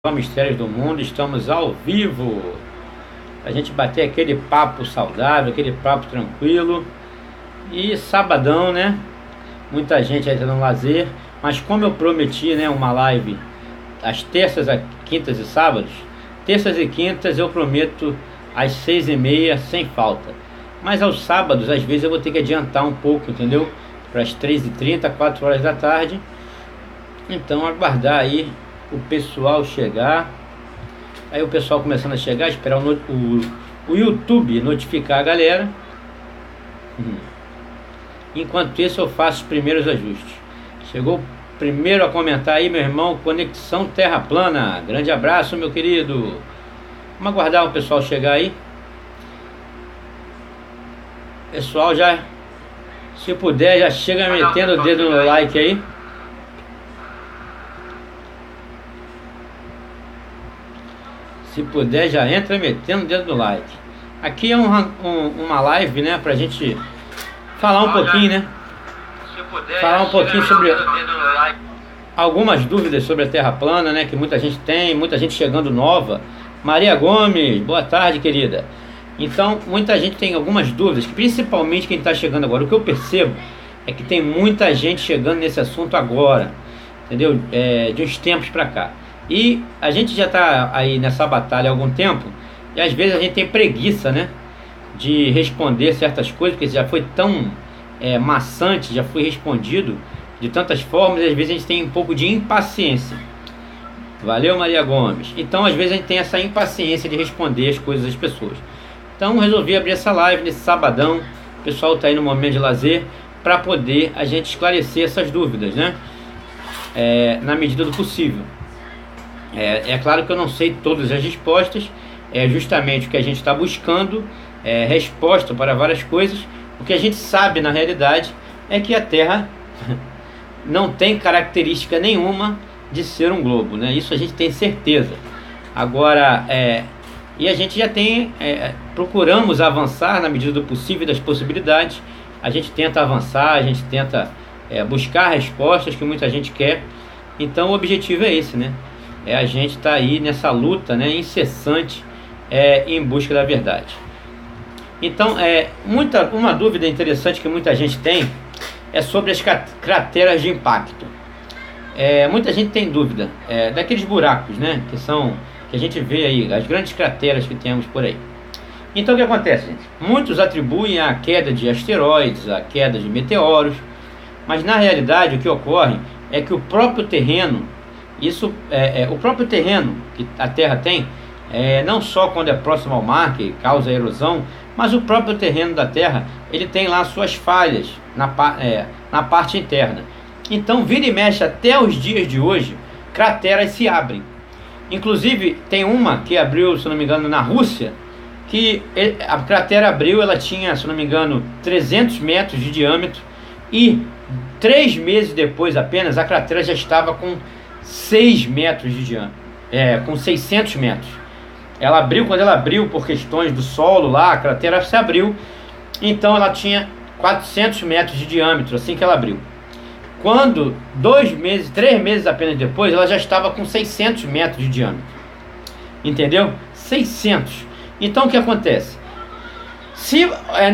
Mistérios do Mundo, estamos ao vivo. A gente bater aquele papo saudável, aquele papo tranquilo. E sabadão, né? Muita gente aí tá no lazer. Mas como eu prometi, né? Uma live às terças, quintas e sábados. Terças e quintas eu prometo às 6h30, sem falta. Mas aos sábados, às vezes eu vou ter que adiantar um pouco, entendeu? Para as 3h30, 4 horas da tarde. Então aguardar aí o pessoal chegar. Aí o pessoal começando a chegar, esperar o YouTube notificar a galera. Enquanto isso eu faço os primeiros ajustes. Chegou o primeiro a comentar aí, meu irmão, Conexão Terra Plana. Grande abraço, meu querido. Vamos aguardar o pessoal chegar aí. Pessoal, já, se puder, já chega metendo o dedo no like aí. Se puder, já entra metendo o dedo no like. Aqui é uma live, né, pra gente falar um pouquinho, né? Falar um pouquinho sobre algumas dúvidas sobre a Terra plana, né, que muita gente tem, muita gente chegando nova. Maria Gomes, boa tarde, querida. Então, muita gente tem algumas dúvidas, principalmente quem está chegando agora. O que eu percebo é que tem muita gente chegando nesse assunto agora, entendeu? De uns tempos pra cá. E a gente já está aí nessa batalha há algum tempo, e às vezes a gente tem preguiça, né, de responder certas coisas, porque já foi tão maçante, já foi respondido de tantas formas, e às vezes a gente tem um pouco de impaciência. Valeu, Maria Gomes. Então às vezes a gente tem essa impaciência de responder as coisas das pessoas. Então resolvi abrir essa live nesse sabadão, o pessoal está aí no momento de lazer, para poder a gente esclarecer essas dúvidas, né, na medida do possível. É claro que eu não sei todas as respostas, é justamente o que a gente está buscando, resposta para várias coisas. O que a gente sabe na realidade é que a Terra não tem característica nenhuma de ser um globo, né? Isso a gente tem certeza. Agora, e a gente já tem, procuramos avançar na medida do possível e das possibilidades. A gente tenta avançar, a gente tenta buscar respostas que muita gente quer. Então o objetivo é esse, né? A gente está aí nessa luta, né, incessante, em busca da verdade. Então, uma dúvida interessante que muita gente tem é sobre as crateras de impacto. Muita gente tem dúvida daqueles buracos, né, que a gente vê aí, as grandes crateras que temos por aí. Então o que acontece, gente? Muitos atribuem a queda de asteroides, a queda de meteoros, mas na realidade o que ocorre é que o próprio terreno, o próprio terreno que a Terra tem, não só quando é próximo ao mar, que causa erosão, mas o próprio terreno da Terra, ele tem lá suas falhas na parte interna. Então, vira e mexe, até os dias de hoje, crateras se abrem. Inclusive, tem uma que abriu, se não me engano, na Rússia, que a cratera abriu, ela tinha, se não me engano, 300 metros de diâmetro, e 3 meses depois apenas, a cratera já estava com 6 metros de diâmetro, com 600 metros. Ela abriu, quando ela abriu por questões do solo lá, a cratera se abriu, então ela tinha 400 metros de diâmetro, assim que ela abriu. Quando 3 meses apenas depois, ela já estava com 600 metros de diâmetro. Entendeu? 600. Então o que acontece?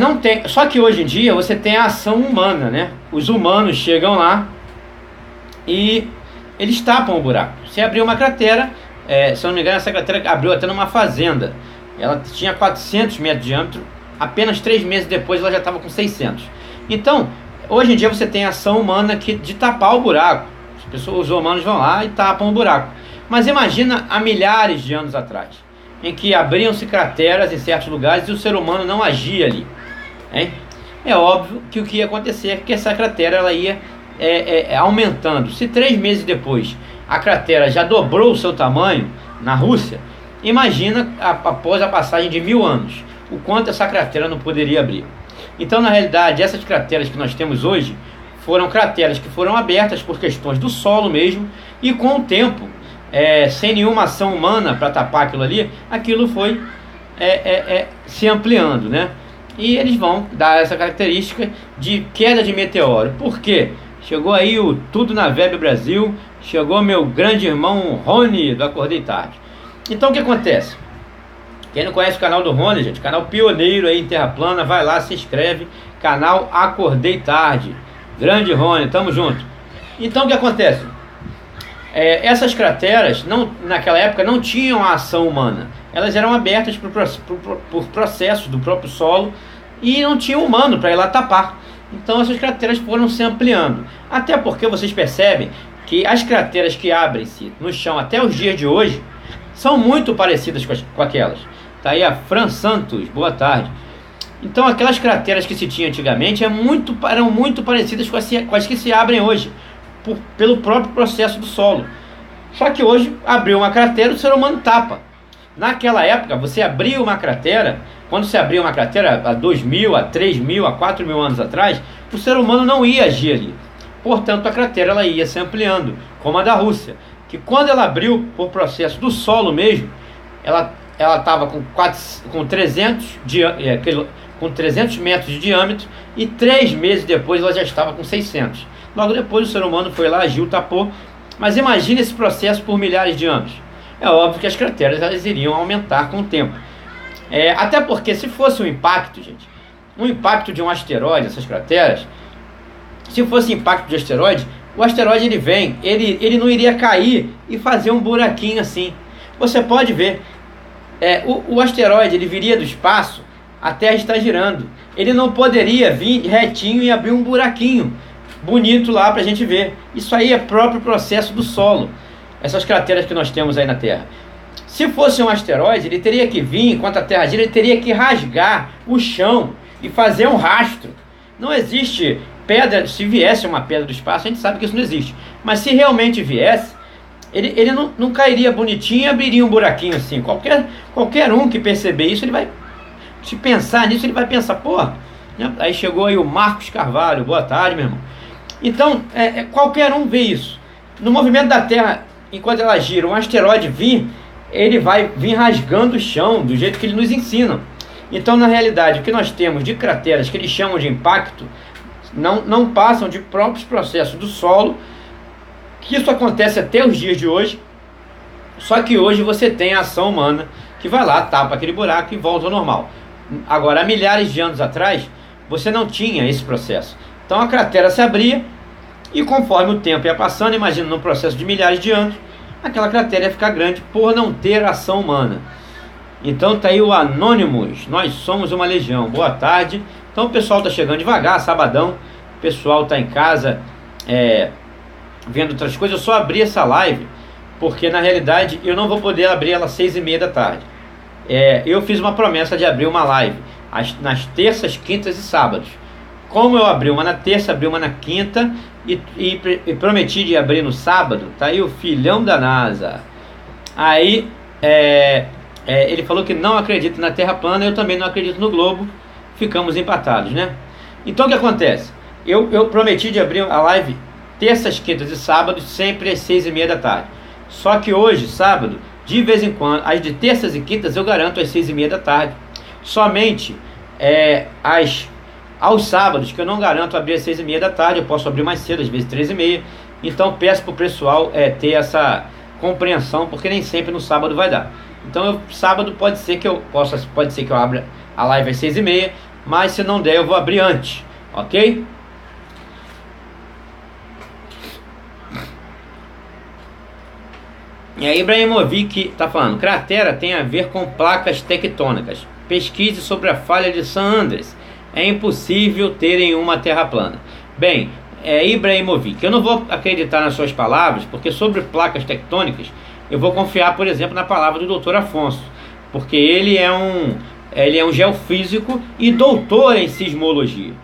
Não tem, só que hoje em dia você tem a ação humana, né? Os humanos chegam lá e eles tapam o buraco. Se abrir uma cratera, se eu não me engano, essa cratera abriu até numa fazenda. Ela tinha 400 metros de diâmetro, apenas 3 meses depois ela já estava com 600. Então, hoje em dia você tem a ação humana de tapar o buraco. Os humanos vão lá e tapam o buraco. Mas imagina há milhares de anos atrás, em que abriam-se crateras em certos lugares e o ser humano não agia ali. É óbvio que o que ia acontecer é que essa cratera ela ia aumentando. Se 3 meses depois a cratera já dobrou o seu tamanho na Rússia, imagina após a passagem de 1000 anos, o quanto essa cratera não poderia abrir. Então, na realidade, essas crateras que nós temos hoje foram crateras que foram abertas por questões do solo mesmo, e com o tempo, sem nenhuma ação humana para tapar aquilo ali, aquilo foi se ampliando, né? E eles vão dar essa característica de queda de meteoro. Por quê? Chegou aí o Tudo na Web Brasil, Chegou meu grande irmão Rony, do Acordei Tarde. Então o que acontece? Quem não conhece o canal do Rony, gente, canal pioneiro aí em Terra Plana, vai lá, se inscreve, canal Acordei Tarde. Grande Rony, tamo junto. Então o que acontece? Essas crateras, naquela época, não tinham a ação humana. Elas eram abertas por processos do próprio solo e não tinha humano para ir lá tapar. Então essas crateras foram se ampliando. Até porque vocês percebem que as crateras que abrem-se no chão até os dias de hoje são muito parecidas com aquelas. Tá aí a Fran Santos, boa tarde. Então aquelas crateras que se tinha antigamente eram muito parecidas com as que se abrem hoje, pelo próprio processo do solo. Só que hoje abriu uma cratera, o ser humano tapa. Naquela época, você abria uma cratera, quando se abria uma cratera há 2.000, há 3.000, há 4.000 anos atrás, o ser humano não ia agir ali. Portanto, a cratera ela ia se ampliando, como a da Rússia, que quando ela abriu por processo do solo mesmo, ela estava com 300 metros de diâmetro e 3 meses depois ela já estava com 600. Logo depois o ser humano foi lá, agiu, tapou. Mas imagine esse processo por milhares de anos. É óbvio que as crateras elas iriam aumentar com o tempo. Até porque se fosse um impacto, gente, um impacto de um asteroide, essas crateras, se fosse impacto de asteroide, o asteroide ele não iria cair e fazer um buraquinho assim. Você pode ver, o asteroide ele viria do espaço, a Terra está girando. Ele não poderia vir retinho e abrir um buraquinho bonito lá para a gente ver. Isso aí é próprio processo do solo. Essas crateras que nós temos aí na Terra. Se fosse um asteroide, ele teria que vir, enquanto a Terra gira, ele teria que rasgar o chão e fazer um rastro. Não existe pedra. Se viesse uma pedra do espaço, a gente sabe que isso não existe. Mas se realmente viesse, ele não cairia bonitinho e abriria um buraquinho assim. Qualquer um que perceber isso, ele vai, se pensar nisso, ele vai pensar, pô, né? Aí chegou aí o Marcos Carvalho, boa tarde, meu irmão. Então, qualquer um vê isso. No movimento da Terra, enquanto ela gira, um asteroide vir, ele vai vir rasgando o chão, do jeito que eles nos ensinam. Então, na realidade, o que nós temos de crateras, que eles chamam de impacto, não passam de próprios processos do solo, que isso acontece até os dias de hoje, só que hoje você tem a ação humana, que vai lá, tapa aquele buraco e volta ao normal. Agora, há milhares de anos atrás, você não tinha esse processo. Então a cratera se abria e conforme o tempo ia passando, imagina num processo de milhares de anos, aquela cratera ia ficar grande por não ter ação humana. Então tá aí o Anônimos, nós somos uma legião, boa tarde. Então o pessoal tá chegando devagar, sabadão, o pessoal tá em casa vendo outras coisas. Eu só abri essa live porque na realidade eu não vou poder abrir ela às 6:30 da tarde. Eu fiz uma promessa de abrir uma live nas terças, quintas e sábados. Como eu abri uma na terça, abri uma na quinta e prometi de abrir no sábado, tá aí o filhão da NASA. Aí ele falou que não acredita na Terra plana, eu também não acredito no globo, ficamos empatados, né? Então o que acontece? Eu prometi de abrir a live terças, quintas e sábados, sempre às 6:30 da tarde. Só que hoje, sábado, de vez em quando, as de terças e quintas eu garanto às 6:30 da tarde. Somente aos sábados, que eu não garanto abrir às 6:30 da tarde, eu posso abrir mais cedo, às vezes 3:30. Então peço para o pessoal ter essa compreensão, porque nem sempre no sábado vai dar. Então sábado pode ser que eu abra a live às 6:30, mas se não der eu vou abrir antes, ok? E aí Ibrahimovic está falando, cratera tem a ver com placas tectônicas. Pesquise sobre a falha de San Andrés. É impossível terem uma terra plana. Bem, Ibrahimovic, eu não vou acreditar nas suas palavras, porque sobre placas tectônicas, eu vou confiar, por exemplo, na palavra do Dr. Afonso, porque ele é um geofísico e doutor em sismologia.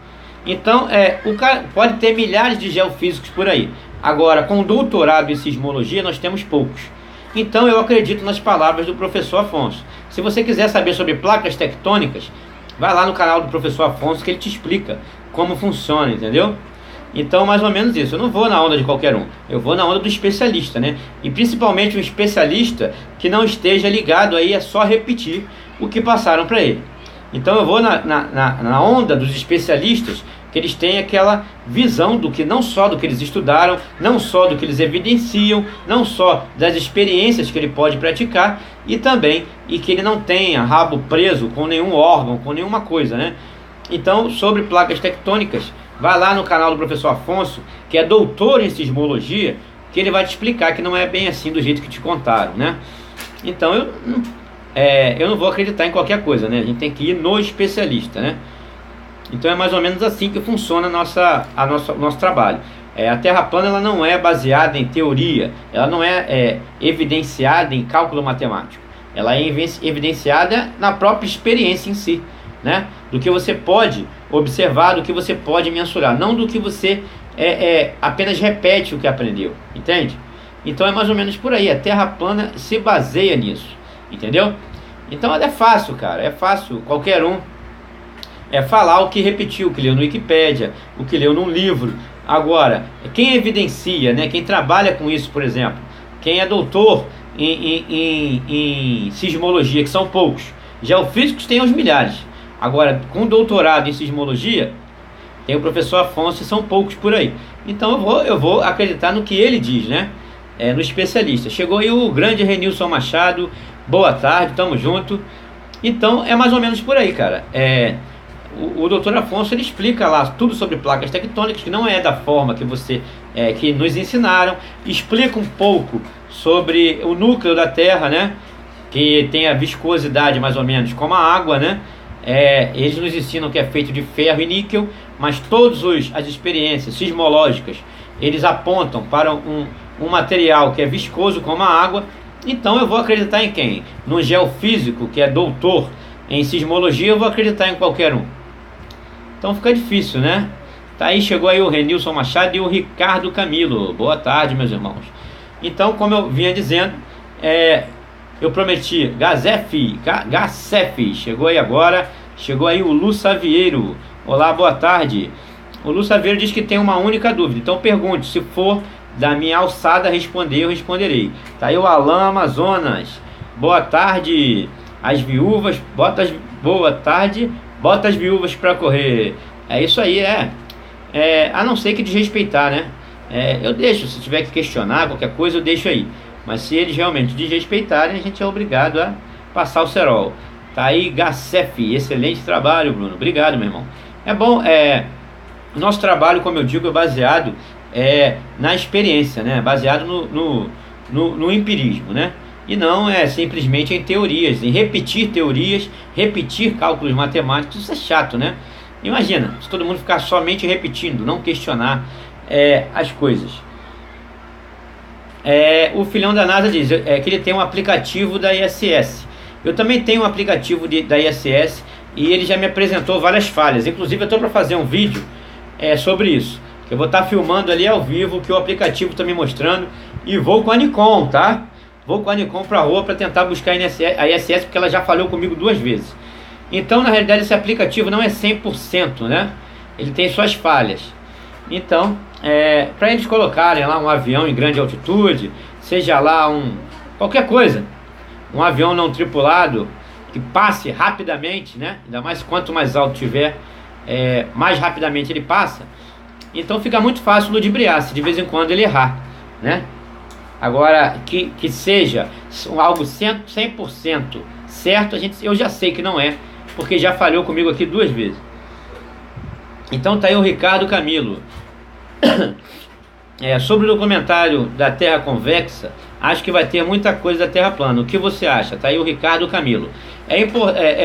Então, o cara pode ter milhares de geofísicos por aí. Agora, com doutorado em sismologia, nós temos poucos. Então, eu acredito nas palavras do professor Afonso. Se você quiser saber sobre placas tectônicas, vai lá no canal do professor Afonso que ele te explica como funciona, entendeu? Então, mais ou menos isso. Eu não vou na onda de qualquer um. Eu vou na onda do especialista, né? E principalmente um especialista que não esteja ligado aí a só repetir o que passaram para ele. Então, eu vou na onda dos especialistas que eles têm aquela visão do que, não só do que eles estudaram, não só do que eles evidenciam, não só das experiências que ele pode praticar, e também que ele não tenha rabo preso com nenhum órgão, com nenhuma coisa, né? Então, sobre placas tectônicas, vai lá no canal do professor Afonso, que é doutor em sismologia, que ele vai te explicar que não é bem assim do jeito que te contaram, né? Então, eu não vou acreditar em qualquer coisa, né? A gente tem que ir no especialista, né? Então é mais ou menos assim que funciona o nosso trabalho. A Terra plana, ela não é baseada em teoria, ela não é evidenciada em cálculo matemático, ela é evidenciada na própria experiência em si, né? Do que você pode observar, do que você pode mensurar, não do que você apenas repete o que aprendeu, entende? Então é mais ou menos por aí. A Terra plana se baseia nisso, entendeu? Então é fácil, cara, é fácil qualquer um falar o que repetiu, o que leu no Wikipédia, o que leu num livro. Agora, quem evidencia, né, quem trabalha com isso, por exemplo, quem é doutor em sismologia, que são poucos, geofísicos tem aos milhares. Agora, com doutorado em sismologia, tem o professor Afonso e são poucos por aí. Então eu vou acreditar no que ele diz, né? No especialista. Chegou aí o grande Renilson Machado, boa tarde, tamo junto. Então é mais ou menos por aí, cara. O doutor Afonso, ele explica lá tudo sobre placas tectônicas, que não é da forma que que nos ensinaram. Explica um pouco sobre o núcleo da Terra, né? Que tem a viscosidade mais ou menos como a água, né? Eles nos ensinam que é feito de ferro e níquel, mas todas as experiências sismológicas, eles apontam para um material que é viscoso como a água. Então eu vou acreditar em quem? No geofísico, que é doutor em sismologia, eu vou acreditar em qualquer um. Então fica difícil, né? Tá aí, chegou aí o Renilson Machado e o Ricardo Camilo. Boa tarde, meus irmãos. Então, como eu vinha dizendo, eu prometi, Gacef, chegou aí agora, chegou aí o Lu Savieiro. Olá, boa tarde. O Lu Savieiro diz que tem uma única dúvida, então pergunte, se for da minha alçada responder, eu responderei. Tá aí o Alain Amazonas. Boa tarde. As viúvas, boa tarde, bota as viúvas para correr. É isso aí, a não ser que desrespeitar, né? Eu deixo, se tiver que questionar qualquer coisa, eu deixo aí. Mas se eles realmente desrespeitarem, a gente é obrigado a passar o cerol. Tá aí, Gacef, excelente trabalho, Bruno. Obrigado, meu irmão. É bom, o nosso trabalho, como eu digo, é baseado na experiência, né? Baseado no empirismo, né? E não simplesmente em teorias, em repetir teorias, repetir cálculos matemáticos. Isso é chato, né? Imagina, se todo mundo ficar somente repetindo, não questionar as coisas. O filhão da NASA diz que ele tem um aplicativo da ISS. Eu também tenho um aplicativo da ISS e ele já me apresentou várias falhas. Inclusive eu estou para fazer um vídeo sobre isso. Eu vou estar filmando ali ao vivo o que o aplicativo está me mostrando. E vou com a Nikon, tá? Vou com a Nikon para a rua para tentar buscar a ISS, porque ela já falhou comigo 2 vezes. Então, na realidade, esse aplicativo não é 100%, né? Ele tem suas falhas. Então, para eles colocarem lá um avião em grande altitude, seja lá qualquer coisa, um avião não tripulado, que passe rapidamente, né? Ainda mais quanto mais alto tiver, mais rapidamente ele passa. Então fica muito fácil ludibriar, se de vez em quando ele errar, né? Agora, que seja algo 100% certo, eu já sei que não é, porque já falhou comigo aqui 2 vezes. Então tá aí o Ricardo Camilo. Sobre o documentário da Terra Convexa, acho que vai ter muita coisa da Terra plana. O que você acha? Tá aí o Ricardo Camilo.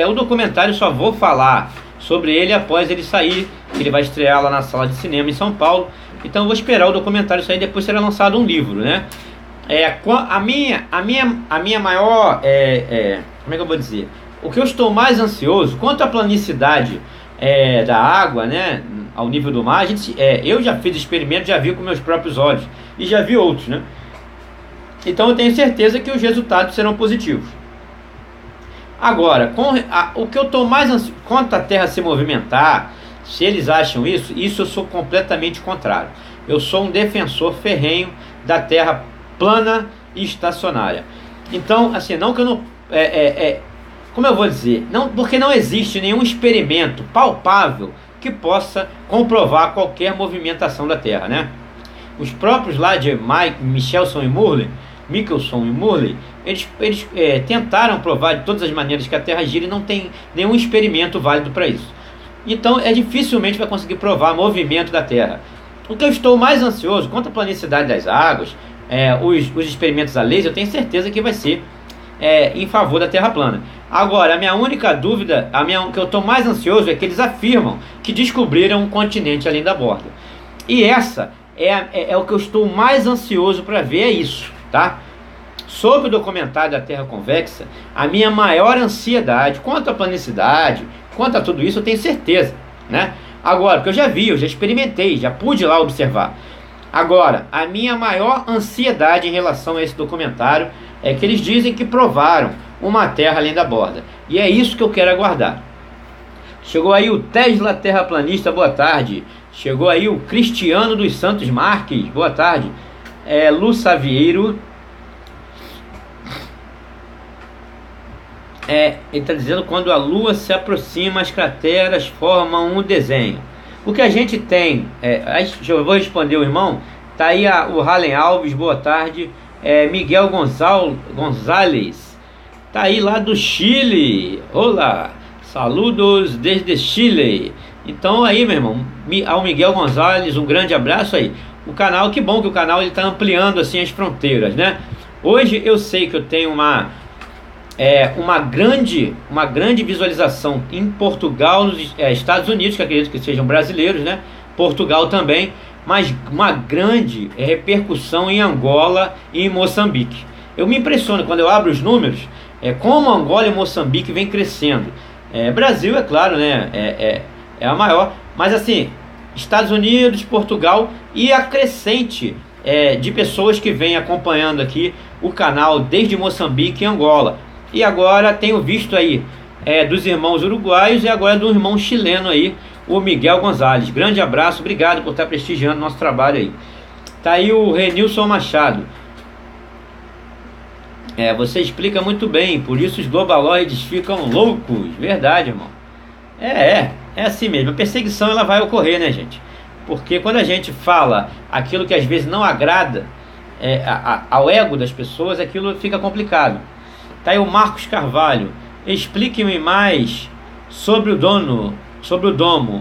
O documentário, só vou falar sobre ele após ele sair, que ele vai estrear lá na sala de cinema em São Paulo. Então eu vou esperar o documentário sair, depois será lançado um livro, né? A minha maior, como é que eu vou dizer? O que eu estou mais ansioso, quanto à planicidade da água, né, ao nível do mar, eu já fiz experimentos, já vi com meus próprios olhos, e já vi outros, né? Então eu tenho certeza que os resultados serão positivos. Agora, o que eu estou mais ansioso, quanto a Terra se movimentar, se eles acham isso eu sou completamente contrário. Eu sou um defensor ferrenho da Terra plana e estacionária. Então, assim, não que eu não... como eu vou dizer? Não, porque não existe nenhum experimento palpável que possa comprovar qualquer movimentação da Terra, né? Os próprios lá de Michelson e Murley, eles tentaram provar de todas as maneiras que a Terra gira e não tem nenhum experimento válido para isso. Então dificilmente vai conseguir provar o movimento da Terra. O que eu estou mais ansioso quanto à planicidade das águas, os experimentos a laser, eu tenho certeza que vai ser em favor da Terra plana. Agora, a minha única dúvida, o que eu estou mais ansioso é que eles afirmam que descobriram um continente além da borda. E essa é o que eu estou mais ansioso para ver, é isso, tá? Sobre o documentário da Terra convexa, a minha maior ansiedade quanto à planicidade, quanto a tudo isso, eu tenho certeza, né? Agora, porque eu já experimentei, já pude lá observar. Agora, a minha maior ansiedade em relação a esse documentário é que eles dizem que provaram uma Terra além da borda. E é isso que eu quero aguardar. Chegou aí o Tesla terraplanista, boa tarde. Chegou aí o Cristiano dos Santos Marques, boa tarde. Lu Savieiro. Ele está dizendo quando a Lua se aproxima, as crateras formam um desenho. O que a gente tem, eu vou responder o irmão. Tá aí o Halen Alves, boa tarde. Miguel Gonzalez, tá aí lá do Chile. Olá, saludos desde Chile. Então aí, meu irmão, ao Miguel Gonzalez, um grande abraço aí. O canal, que bom que o canal está ampliando assim as fronteiras, né? Hoje eu sei que eu tenho uma grande visualização em Portugal, nos Estados Unidos, que acredito que sejam brasileiros, né? Portugal também, mas uma grande repercussão em Angola e em Moçambique. Eu me impressiono quando eu abro os números, como Angola e Moçambique vem crescendo. Brasil, é claro, né? É a maior, mas assim, Estados Unidos, Portugal e a crescente de pessoas que vêm acompanhando aqui o canal desde Moçambique e Angola. E agora tenho visto aí dos irmãos uruguaios e agora do irmão chileno aí, o Miguel Gonzalez. Grande abraço, obrigado por estar prestigiando nosso trabalho aí. Tá aí o Renilson Machado. Você explica muito bem, por isso os globaloides ficam loucos. Verdade, irmão. É assim mesmo. A perseguição ela vai ocorrer, né, gente? Porque quando a gente fala aquilo que às vezes não agrada ao ego das pessoas, aquilo fica complicado. Tá aí o Marcos Carvalho. Explique-me mais sobre o domo.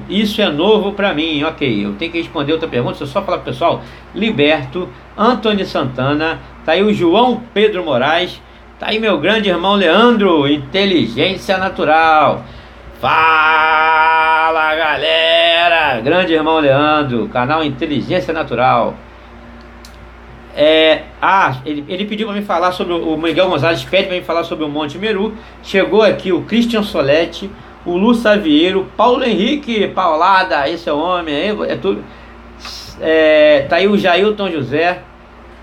Isso é novo para mim. Ok, eu tenho que responder outra pergunta. Se eu só falar pro pessoal, Liberto, Antônio Santana, tá aí o João Pedro Moraes, tá aí meu grande irmão Leandro, Inteligência Natural. Fala, galera! Grande irmão Leandro, canal Inteligência Natural. Ele pediu para me falar sobre o Miguel Gonzalez, pede para me falar sobre o Monte Meru. Chegou aqui o Christian Soletti, o Lu Savieiro, Paulo Henrique Paulada, esse é o homem aí, tudo. Tá aí o Jailton José,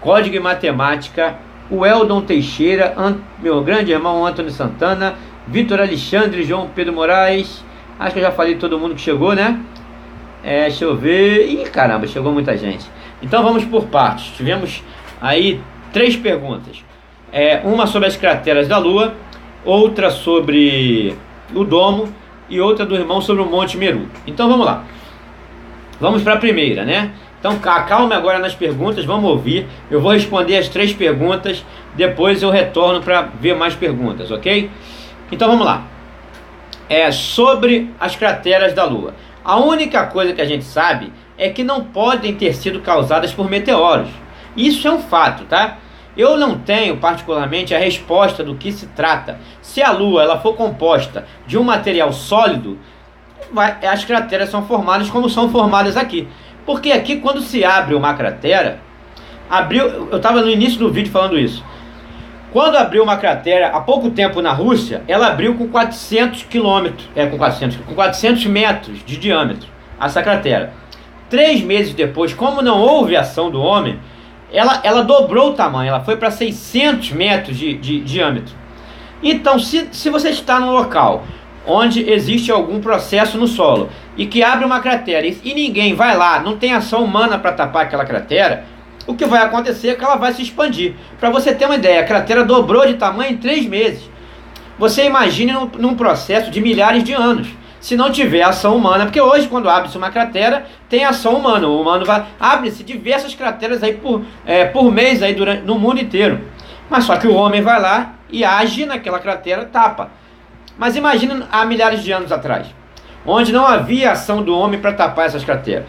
Código e Matemática, o Eldon Teixeira, meu grande irmão Antônio Santana, Vitor Alexandre, João Pedro Moraes. Acho que eu já falei de todo mundo que chegou, né? Deixa eu ver. Ih, caramba, chegou muita gente. Então vamos por partes. Tivemos aí 3 perguntas. Uma sobre as crateras da Lua, outra sobre o domo e outra do irmão sobre o Monte Meru. Então vamos lá. Vamos para a primeira, né? Então calma agora nas perguntas, vamos ouvir. Eu vou responder as 3 perguntas, depois eu retorno para ver mais perguntas, ok? Então vamos lá. Sobre as crateras da Lua. A única coisa que a gente sabe é que não podem ter sido causadas por meteoros. Isso é um fato, tá? Eu não tenho particularmente a resposta do que se trata. Se a Lua ela for composta de um material sólido, as crateras são formadas como são formadas aqui. Porque aqui quando se abre uma cratera, eu estava no início do vídeo falando isso. Quando abriu uma cratera há pouco tempo na Rússia, ela abriu com 400 quilômetros, com 400 metros de diâmetro, essa cratera. 3 meses depois, como não houve ação do homem, ela dobrou o tamanho, ela foi para 600 metros de diâmetro. Então, se você está num local onde existe algum processo no solo e que abre uma cratera e ninguém vai lá, não tem ação humana para tapar aquela cratera, o que vai acontecer é que ela vai se expandir. Para você ter uma ideia, a cratera dobrou de tamanho em 3 meses. Você imagine num processo de milhares de anos. se não tiver ação humana, porque hoje quando abre-se uma cratera, tem ação humana, o humano vai, abre-se diversas crateras aí por mês aí no mundo inteiro, mas só que o homem vai lá e age naquela cratera, tapa. Mas imagina há milhares de anos atrás, onde não havia ação do homem para tapar essas crateras.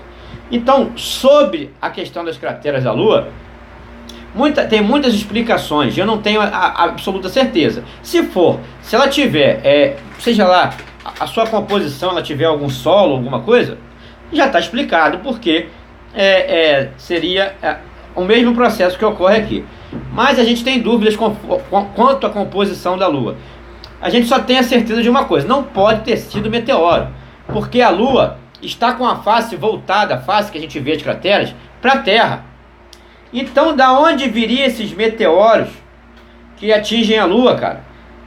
Então, sobre a questão das crateras da Lua, tem muitas explicações, eu não tenho a absoluta certeza. Se ela tiver, seja lá, a sua composição, ela tiver algum solo, alguma coisa, já está explicado, porque seria o mesmo processo que ocorre aqui. Mas a gente tem dúvidas quanto à composição da Lua. A gente só tem a certeza de uma coisa: não pode ter sido meteoro, porque a Lua está com a face voltada, a face que a gente vê de crateras, para a Terra. Então, da onde viriam esses meteoros que atingem a Lua, cara?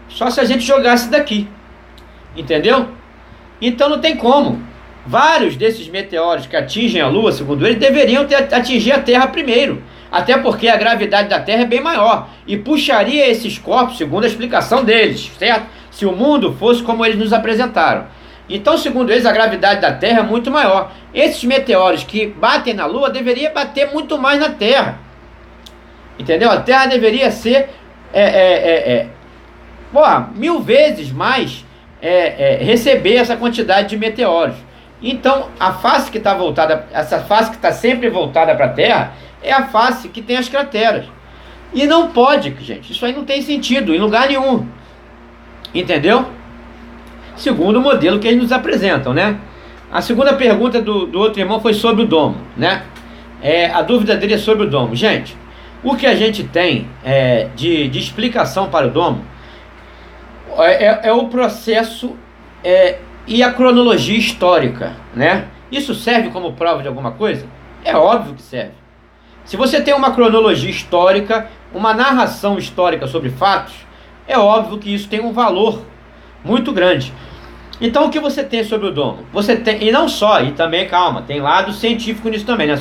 Só se a gente jogasse daqui, entendeu? Então não tem como. Vários desses meteoros que atingem a Lua, segundo eles, deveriam atingir a Terra primeiro, até porque a gravidade da Terra é bem maior e puxaria esses corpos, segundo a explicação deles, certo? Se o mundo fosse como eles nos apresentaram. Então, segundo eles, a gravidade da Terra é muito maior. Esses meteoros que batem na Lua deveriam bater muito mais na Terra, entendeu? A Terra deveria ser 1000 vezes mais receber essa quantidade de meteoros. Então, a face que está voltada, essa face que está sempre voltada para a Terra, é a face que tem as crateras. E não pode, gente, isso aí não tem sentido em lugar nenhum, entendeu? Segundo o modelo que eles nos apresentam, né? A segunda pergunta do outro irmão foi sobre o domo, né? A dúvida dele é sobre o domo. Gente, o que a gente tem de explicação para o domo é o processo e a cronologia histórica, né? Isso serve como prova de alguma coisa? É óbvio que serve. Se você tem uma cronologia histórica, uma narração histórica sobre fatos, é óbvio que isso tem um valor muito grande. Então, o que você tem sobre o domo? Você tem, e não só, e também, calma, tem lado científico nisso também, né?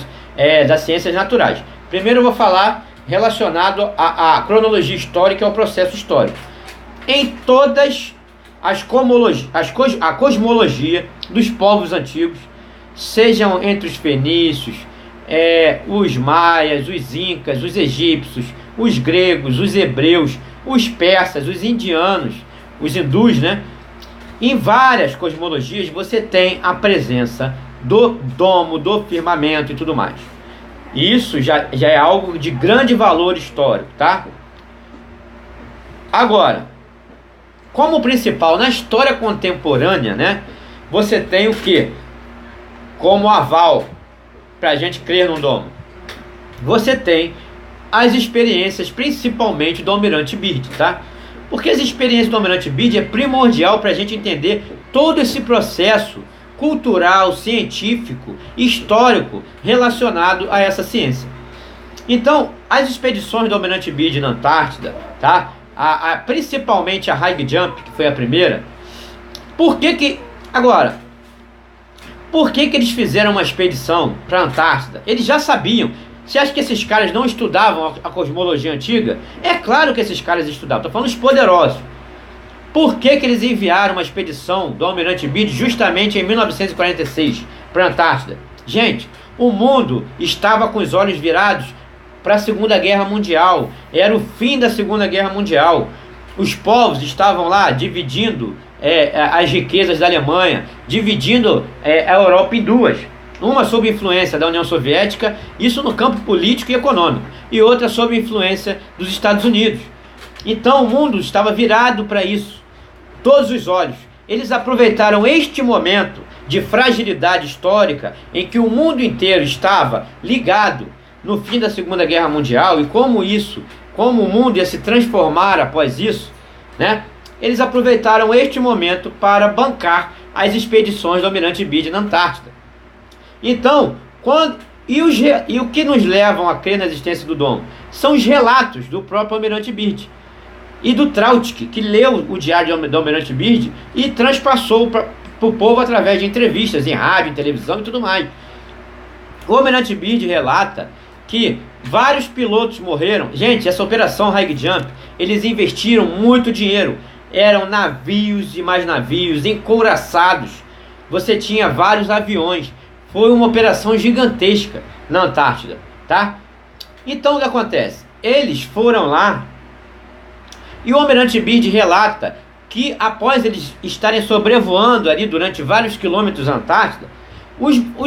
Das ciências naturais. Primeiro eu vou falar relacionado à cronologia histórica e ao processo histórico. Em todas a cosmologia dos povos antigos, sejam entre os fenícios, os maias, os incas, os egípcios, os gregos, os hebreus, os persas, os indianos, os hindus, né? Em várias cosmologias você tem a presença do domo, do firmamento e tudo mais. Isso já é algo de grande valor histórico, tá? Agora, como principal na história contemporânea, né? Você tem o que? Como aval para a gente crer no domo. Você tem as experiências, principalmente do Almirante Byrd, tá? Porque as experiências do Almirante Byrd é primordial para a gente entender todo esse processo cultural, científico, histórico relacionado a essa ciência. Então, as expedições do Almirante Byrd na Antártida, tá? Principalmente a High Jump, que foi a primeira. Por que eles fizeram uma expedição para a Antártida? Eles já sabiam. Você acha que esses caras não estudavam a cosmologia antiga? É claro que esses caras estudavam. Estou falando os poderosos. Por que eles enviaram uma expedição do Almirante Byrd justamente em 1946 para a Antártida? Gente, o mundo estava com os olhos virados para a Segunda Guerra Mundial. Era o fim da Segunda Guerra Mundial. Os povos estavam lá dividindo as riquezas da Alemanha, dividindo a Europa em duas. Uma sob influência da União Soviética, isso no campo político e econômico, e outra sob influência dos Estados Unidos. Então o mundo estava virado para isso, todos os olhos. Eles aproveitaram este momento de fragilidade histórica em que o mundo inteiro estava ligado no fim da Segunda Guerra Mundial e como o mundo ia se transformar após isso, né? Eles aproveitaram este momento para bancar as expedições do Almirante Byrd na Antártida. Então, o que nos levam a crer na existência do domo? São os relatos do próprio Almirante Byrd e do Trautsky, que leu o diário do Almirante Byrd e transpassou para o povo através de entrevistas em rádio, em televisão e tudo mais. O Almirante Byrd relata que vários pilotos morreram. Gente, essa operação High Jump, eles investiram muito dinheiro. Eram navios e mais navios encouraçados você tinha vários aviões. Foi uma operação gigantesca na Antártida, tá? Então o que acontece? Eles foram lá e o Almirante Byrd relata que após eles estarem sobrevoando ali durante vários quilômetros a Antártida,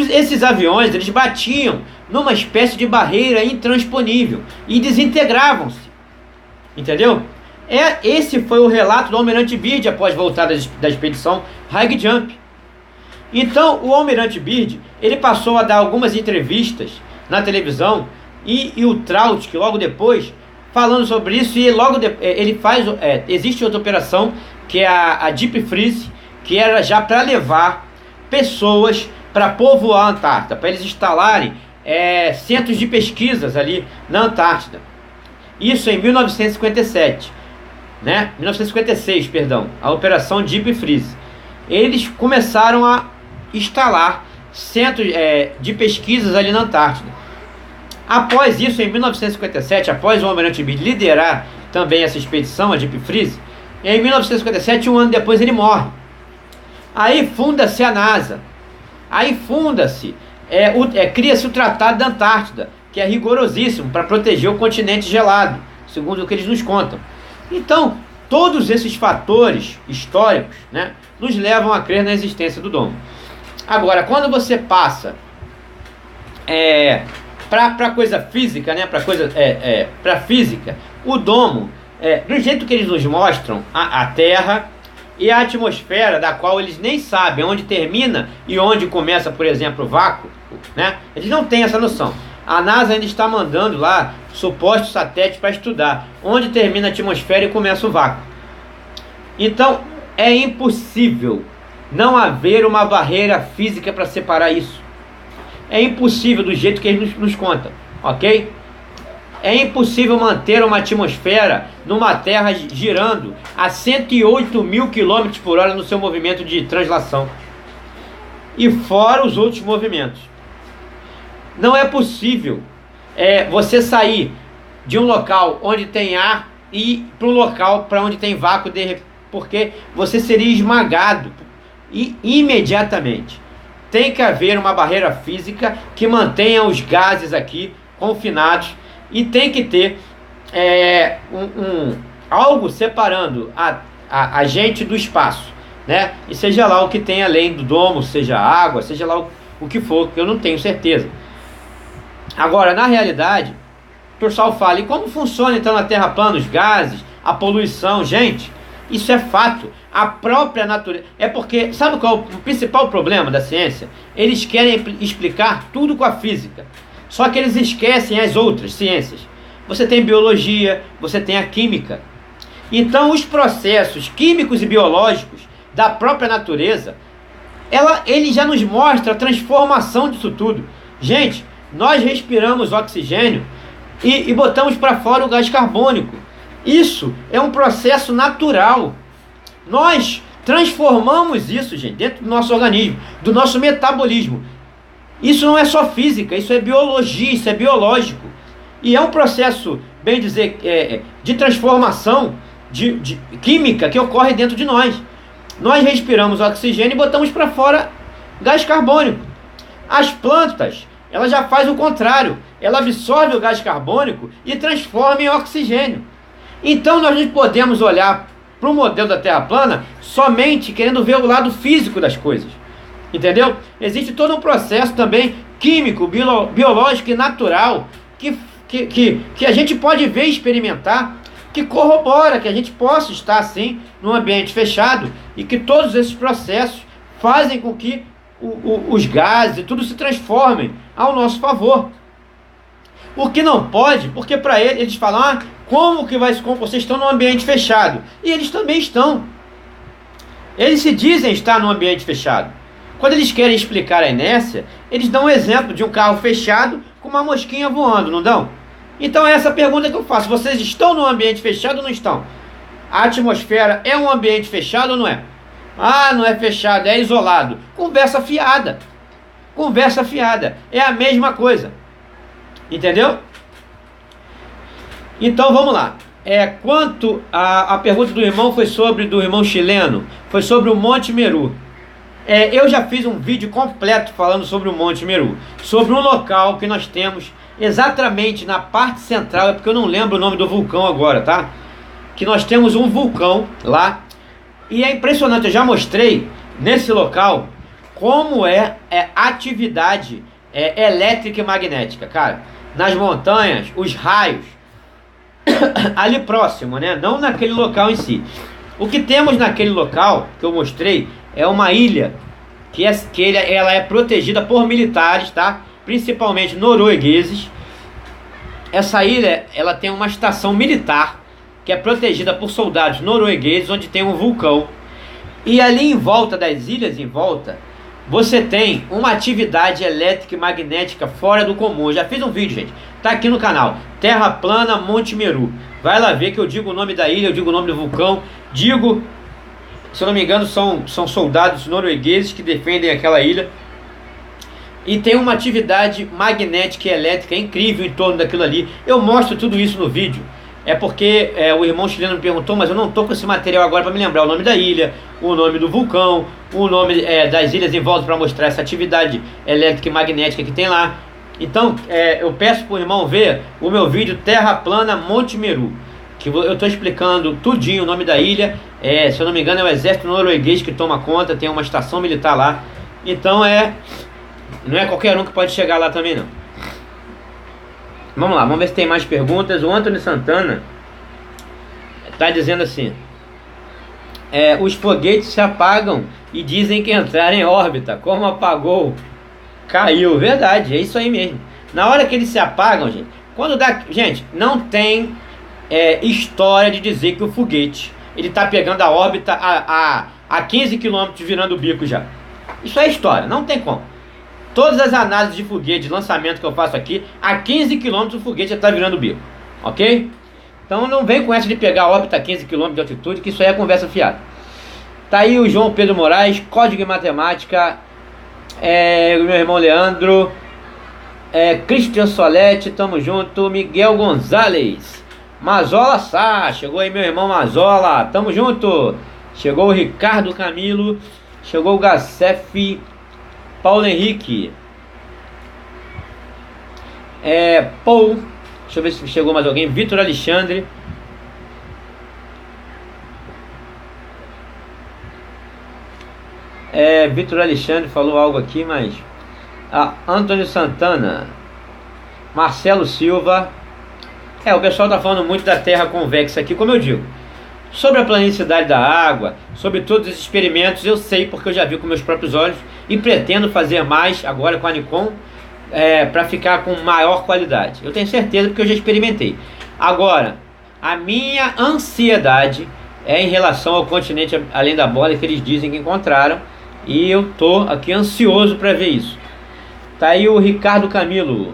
esses aviões eles batiam numa espécie de barreira intransponível e desintegravam-se, entendeu? Esse foi o relato do Almirante Byrd após voltar da expedição High Jump. Então o Almirante Byrd ele passou a dar algumas entrevistas na televisão e o Trout, que logo depois, falando sobre isso, e logo ele faz, existe outra operação que é a Deep Freeze, que era já para levar pessoas para povoar a Antártida, para eles instalarem centros de pesquisas ali na Antártida. Isso em 1957, né? 1956, perdão, a operação Deep Freeze. Eles começaram a instalar centros de pesquisas ali na Antártida. Após isso, em 1957, após o Almirante Byrd liderar também essa expedição, a Deep Freeze, em 1957, um ano depois, ele morre. Aí funda-se a NASA. Aí funda-se, cria-se o Tratado da Antártida, que é rigorosíssimo para proteger o continente gelado, segundo o que eles nos contam. Então, todos esses fatores históricos, né, nos levam a crer na existência do domo. Agora, quando você passa para coisa física, né, para física, o domo, do jeito que eles nos mostram, a Terra e a atmosfera, da qual eles nem sabem onde termina e onde começa, por exemplo, o vácuo, né? Eles não têm essa noção. A NASA ainda está mandando lá supostos satélites para estudar onde termina a atmosfera e começa o vácuo. Então, é impossível não haver uma barreira física para separar isso. É impossível do jeito que eles nos contam, ok? É impossível manter uma atmosfera numa Terra girando a 108 mil km por hora no seu movimento de translação. E fora os outros movimentos. Não é possível você sair de um local onde tem ar e ir para um local para onde tem vácuo, porque você seria esmagado imediatamente. Tem que haver uma barreira física que mantenha os gases aqui confinados e tem que ter algo separando a gente do espaço, né? E seja lá o que tem além do domo, seja água, seja lá o que for, que eu não tenho certeza. Agora, na realidade, o pessoal fala, e como funciona então na Terra plana, os gases, a poluição? Gente, isso é fato. A própria natureza... É porque, sabe qual é o principal problema da ciência? Eles querem explicar tudo com a física. Só que eles esquecem as outras ciências. Você tem biologia, você tem a química. Então, os processos químicos e biológicos da própria natureza, ele já nos mostra a transformação disso tudo. Gente, nós respiramos oxigênio e botamos para fora o gás carbônico. Isso é um processo natural. Nós transformamos isso, gente, dentro do nosso organismo, do nosso metabolismo. Isso não é só física, isso é biologia, isso é biológico. E é um processo, bem dizer, de transformação de química que ocorre dentro de nós. Nós respiramos oxigênio e botamos para fora gás carbônico. As plantas, ela já faz o contrário. Ela absorve o gás carbônico e transforma em oxigênio. Então nós não podemos olhar para o modelo da Terra plana somente querendo ver o lado físico das coisas. Entendeu? Existe todo um processo também químico, biológico e natural que a gente pode ver e experimentar, que corrobora que a gente possa estar assim num ambiente fechado e que todos esses processos fazem com que os gases e tudo se transformem ao nosso favor. O que não pode, porque para eles falam, como que vai se compor? Vocês estão num ambiente fechado. E eles também estão. Eles se dizem estar num ambiente fechado. Quando eles querem explicar a inércia, eles dão um exemplo de um carro fechado com uma mosquinha voando, não dão? Então é essa pergunta que eu faço. Vocês estão num ambiente fechado ou não estão? A atmosfera é um ambiente fechado ou não é? Não é fechado, é isolado. Conversa fiada. Conversa fiada. É a mesma coisa. Entendeu? Então vamos lá. Quanto a pergunta do irmão do irmão chileno, foi sobre o Monte Meru. Eu já fiz um vídeo completo falando sobre o Monte Meru, sobre um local que nós temos exatamente na parte central, é porque eu não lembro o nome do vulcão agora, tá? Que nós temos um vulcão lá, e é impressionante, eu já mostrei nesse local como é atividade elétrica e magnética, cara. Nas montanhas, os raios, ali próximo, né? Não naquele local em si. O que temos naquele local, que eu mostrei, é uma ilha ela é protegida por militares, tá? Principalmente noruegueses. Essa ilha, ela tem uma estação militar que é protegida por soldados noruegueses, onde tem um vulcão. E ali em volta das ilhas, em volta, você tem uma atividade elétrica e magnética fora do comum. Eu já fiz um vídeo, gente, tá aqui no canal, Terra Plana Monte Meru. Vai lá ver que eu digo o nome da ilha, eu digo o nome do vulcão, digo, se eu não me engano, são soldados noruegueses que defendem aquela ilha. E tem uma atividade magnética e elétrica incrível em torno daquilo ali. Eu mostro tudo isso no vídeo. É porque o irmão chileno me perguntou, mas eu não estou com esse material agora para me lembrar o nome da ilha, o nome do vulcão, o nome das ilhas em volta, para mostrar essa atividade elétrica e magnética que tem lá. Então eu peço para o irmão ver o meu vídeo Terra Plana Monte Meru, que eu estou explicando tudinho o nome da ilha. Se eu não me engano é o exército norueguês que toma conta, tem uma estação militar lá. Então não é qualquer um que pode chegar lá também não. Vamos lá, vamos ver se tem mais perguntas. O Antônio Santana está dizendo assim: os foguetes se apagam e dizem que entraram em órbita. Como apagou, caiu. Verdade, é isso aí mesmo. Na hora que eles se apagam, gente, gente, não tem história de dizer que o foguete ele está pegando a órbita a 15 km virando o bico já. Isso é história, não tem como. Todas as análises de foguete, de lançamento que eu faço aqui, a 15 km o foguete já está virando o bico, ok? Então não vem com essa de pegar a órbita a 15 km de altitude, que isso aí é conversa fiada. Tá aí o João Pedro Moraes, Código em Matemática, o meu irmão Leandro, Christian Solete, tamo junto, Miguel Gonzalez, Mazola Sá, chegou aí meu irmão Mazola, tamo junto. Chegou o Ricardo Camilo, chegou o Gacef, Paulo Henrique, Paul, deixa eu ver se chegou mais alguém, Vitor Alexandre, Vitor Alexandre falou algo aqui, mas Antônio Santana, Marcelo Silva, o pessoal está falando muito da terra convexa aqui, como eu digo, sobre a planicidade da água, sobre todos os experimentos, eu sei porque eu já vi com meus próprios olhos e pretendo fazer mais agora com a Nikon, para ficar com maior qualidade. Eu tenho certeza porque eu já experimentei. Agora, a minha ansiedade é em relação ao continente além da borda que eles dizem que encontraram, e eu tô aqui ansioso para ver isso. Tá aí o Ricardo Camilo.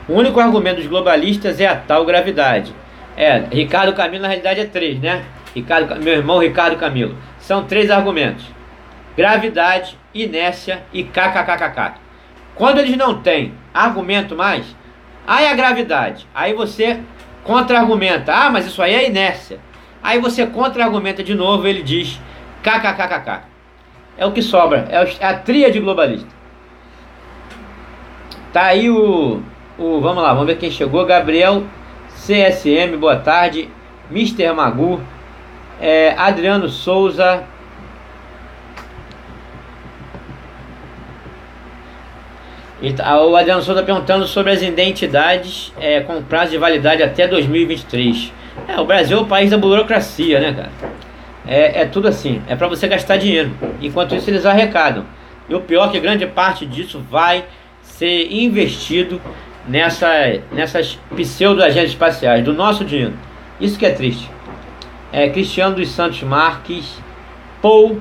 O único argumento dos globalistas é a tal gravidade. Ricardo Camilo na realidade é 3, né? Meu irmão Ricardo Camilo. São 3 argumentos: gravidade, inércia e kkkk. Quando eles não têm argumento mais, aí a gravidade, aí você contra-argumenta, mas isso aí é inércia. Aí você contra-argumenta de novo, ele diz kkkk. É o que sobra, é a tríade globalista. Tá aí vamos lá, vamos ver quem chegou. Gabriel CSM, boa tarde. Mr. Magu, Adriano Souza, o Adriano Souza perguntando sobre as identidades com prazo de validade até 2023. O Brasil é o país da burocracia, né, cara? É tudo assim, é para você gastar dinheiro. Enquanto isso eles arrecadam. E o pior é que grande parte disso vai ser investido nessas pseudo-agências espaciais, do nosso dinheiro. Isso que é triste. Cristiano dos Santos Marques, Paul,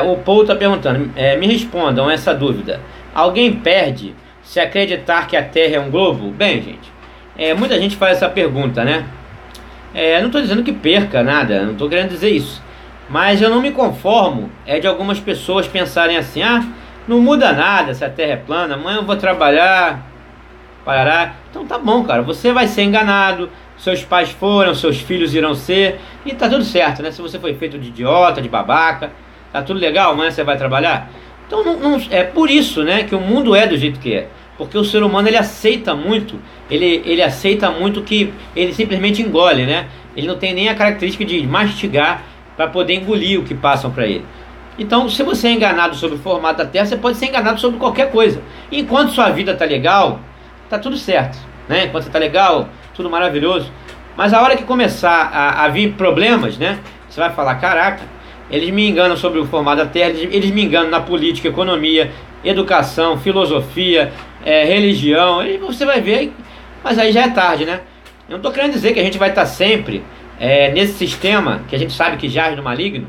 o Paul está perguntando, me respondam essa dúvida: alguém perde se acreditar que a Terra é um globo? Bem, gente, muita gente faz essa pergunta, né? Não estou dizendo que perca nada, não estou querendo dizer isso, mas eu não me conformo de algumas pessoas pensarem assim: não muda nada se a Terra é plana, amanhã eu vou trabalhar, parará. Então tá bom, cara, você vai ser enganado, seus pais foram, seus filhos irão ser, e tá tudo certo, né? Se você foi feito de idiota, de babaca, tá tudo legal, amanhã você vai trabalhar. Então é por isso, né, que o mundo é do jeito que é. Porque o ser humano, ele aceita muito, ele aceita muito que ele simplesmente engole, né? Ele não tem nem a característica de mastigar para poder engolir o que passam para ele. Então, se você é enganado sobre o formato da Terra, você pode ser enganado sobre qualquer coisa. Enquanto sua vida tá legal, tá tudo certo, né? Enquanto você tá legal, tudo maravilhoso. Mas a hora que começar a vir problemas, né? Você vai falar, caraca, eles me enganam sobre o formato da Terra, eles me enganam na política, economia, educação, filosofia, religião, e você vai ver, mas aí já é tarde, né? Eu não estou querendo dizer que a gente vai estar sempre nesse sistema que a gente sabe que jaz no maligno,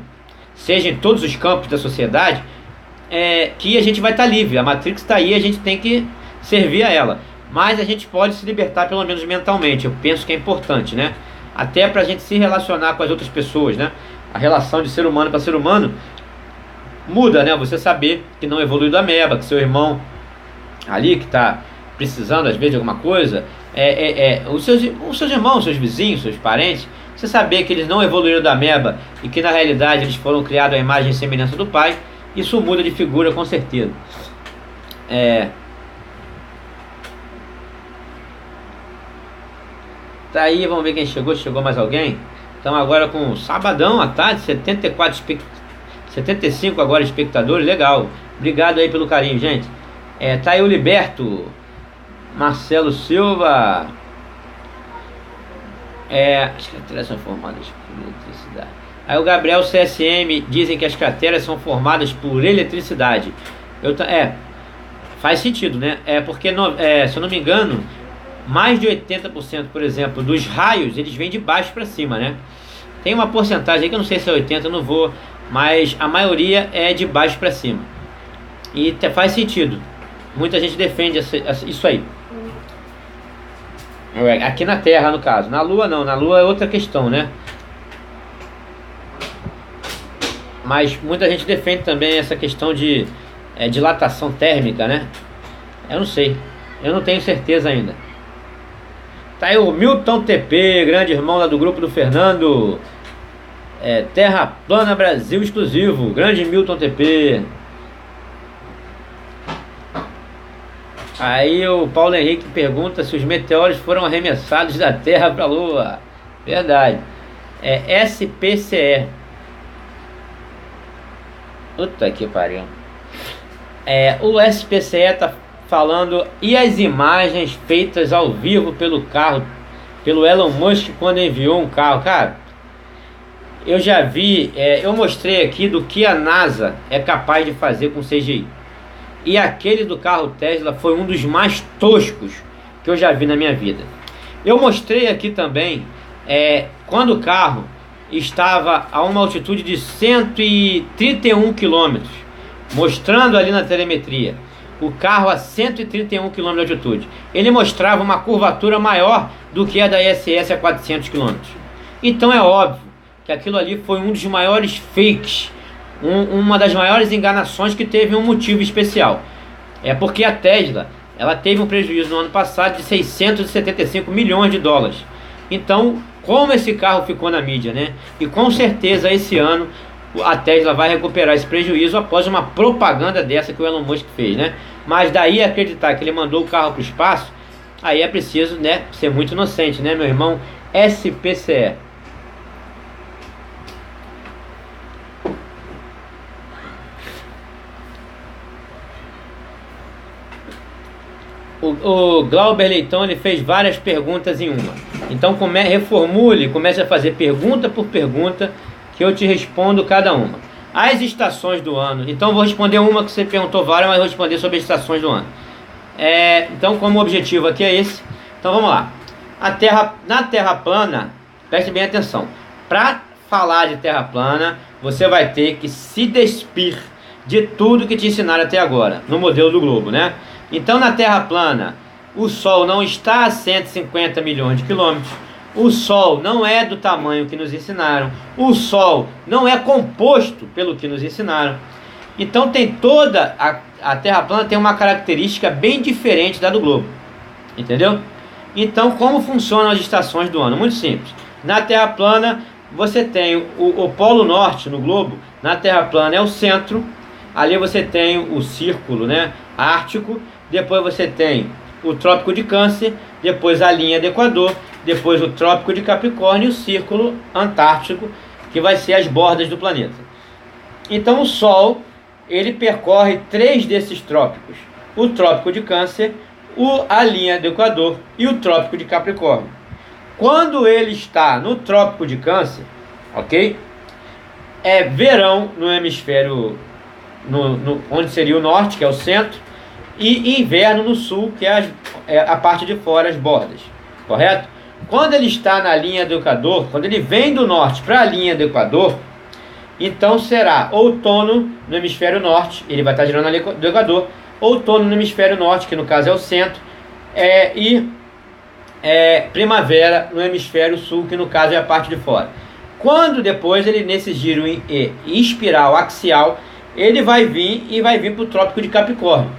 seja em todos os campos da sociedade, que a gente vai estar livre. A Matrix está aí, a gente tem que servir a ela, mas a gente pode se libertar pelo menos mentalmente. Eu penso que é importante, né? Até para a gente se relacionar com as outras pessoas, né? A relação de ser humano para ser humano muda, né? Você saber que não evoluiu da ameba, que seu irmão ali que está precisando às vezes de alguma coisa, os seus irmãos, seus vizinhos, seus parentes, você saber que eles não evoluíram da ameba e que na realidade eles foram criados à imagem e semelhança do Pai, isso muda de figura com certeza. Tá aí, vamos ver quem chegou. Chegou mais alguém? Então agora com sabadão à tarde, 75 agora espectadores, legal. Obrigado aí pelo carinho, gente. Tá aí o Liberto, Marcelo Silva. As crateras são formadas por eletricidade. Aí o Gabriel CSM, dizem que as crateras são formadas por eletricidade. Faz sentido, né? Porque, se eu não me engano, mais de 80%, por exemplo, dos raios, eles vêm de baixo para cima, né? Tem uma porcentagem aí que eu não sei se é 80%, eu não vou, mas a maioria é de baixo para cima. E faz sentido. Muita gente defende isso aí. Aqui na Terra, no caso. Na Lua não, na Lua é outra questão, né? Mas muita gente defende também essa questão de dilatação térmica, né? Eu não sei, eu não tenho certeza ainda. Tá aí o Milton TP, grande irmão lá do grupo do Fernando. Terra Plana Brasil exclusivo, grande Milton TP. Aí o Paulo Henrique pergunta se os meteoros foram arremessados da Terra para a Lua. Verdade. SPCE. Puta que pariu. O SPCE tá falando, e as imagens feitas ao vivo pelo Elon Musk quando enviou um carro? Cara, eu já vi, eu mostrei aqui do que a NASA é capaz de fazer com CGI. E aquele do carro Tesla foi um dos mais toscos que eu já vi na minha vida. Eu mostrei aqui também quando o carro estava a uma altitude de 131 km, mostrando ali na telemetria o carro a 131 km de altitude. Ele mostrava uma curvatura maior do que a da ISS a 400 km. Então é óbvio que aquilo ali foi um dos maiores fakes, uma das maiores enganações que teve um motivo especial. Porque a Tesla, ela teve um prejuízo no ano passado de 675 milhões de dólares. Então, como esse carro ficou na mídia, né? E com certeza esse ano a Tesla vai recuperar esse prejuízo após uma propaganda dessa que o Elon Musk fez, né? Mas daí acreditar que ele mandou o carro para o espaço, aí é preciso, né, ser muito inocente, né, meu irmão? SPCE. O Glauber Leitão, ele fez várias perguntas em uma. Então reformule, comece a fazer pergunta por pergunta, que eu te respondo cada uma. As estações do ano. Então vou responder uma que você perguntou várias, mas vou responder sobre as estações do ano. Então, como o objetivo aqui é esse, então vamos lá. Na Terra plana, preste bem atenção. Para falar de Terra plana, você vai ter que se despir de tudo que te ensinaram até agora, no modelo do globo, né? Então, na Terra plana, o Sol não está a 150 milhões de quilômetros. O Sol não é do tamanho que nos ensinaram. O Sol não é composto pelo que nos ensinaram. Então, tem toda a Terra plana tem uma característica bem diferente da do globo. Entendeu? Então, como funcionam as estações do ano? Muito simples. Na Terra plana, você tem o Polo Norte no globo. Na Terra plana é o centro. Ali você tem o círculo, né, ártico. Depois você tem o Trópico de Câncer. Depois a linha do Equador. Depois o Trópico de Capricórnio e o Círculo Antártico, que vai ser as bordas do planeta. Então o Sol, ele percorre 3 desses trópicos: o Trópico de Câncer, a linha do Equador e o Trópico de Capricórnio. Quando ele está no Trópico de Câncer, ok? É verão no hemisfério, onde seria o norte, que é o centro, e inverno no sul, que é a parte de fora, as bordas, correto? Quando ele está na linha do Equador, quando ele vem do norte para a linha do Equador, então será outono no hemisfério norte, ele vai estar girando na linha do Equador, outono no hemisfério norte, que no caso é o centro, e primavera no hemisfério sul, que no caso é a parte de fora. Quando depois ele, nesse giro em espiral axial, ele vai vir para o Trópico de Capricórnio.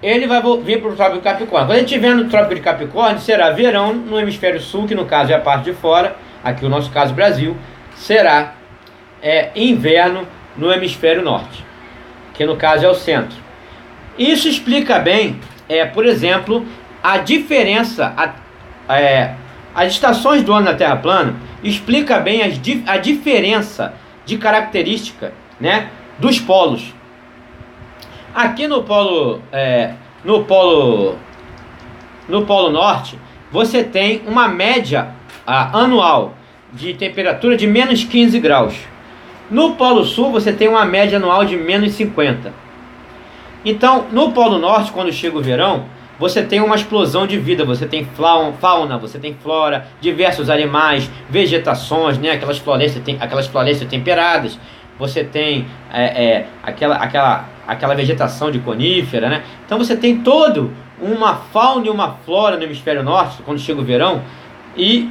Ele vai vir para o Trópico de Capricórnio. Quando ele estiver no Trópico de Capricórnio, será verão no hemisfério sul, que no caso é a parte de fora, aqui o nosso caso Brasil, será inverno no hemisfério norte, que no caso é o centro. Isso explica bem, por exemplo, a diferença, as estações do ano na Terra plana, explica bem a diferença de característica, né, dos polos. Aqui no polo norte, você tem uma média anual de temperatura de menos 15 graus. No polo sul, você tem uma média anual de menos 50. Então, no polo norte, quando chega o verão, você tem uma explosão de vida. Você tem fauna, você tem flora, diversos animais, vegetações, né? Aquelas florestas temperadas. Você tem aquela vegetação de conífera, né? Então você tem todo uma fauna e uma flora no hemisfério norte, quando chega o verão, e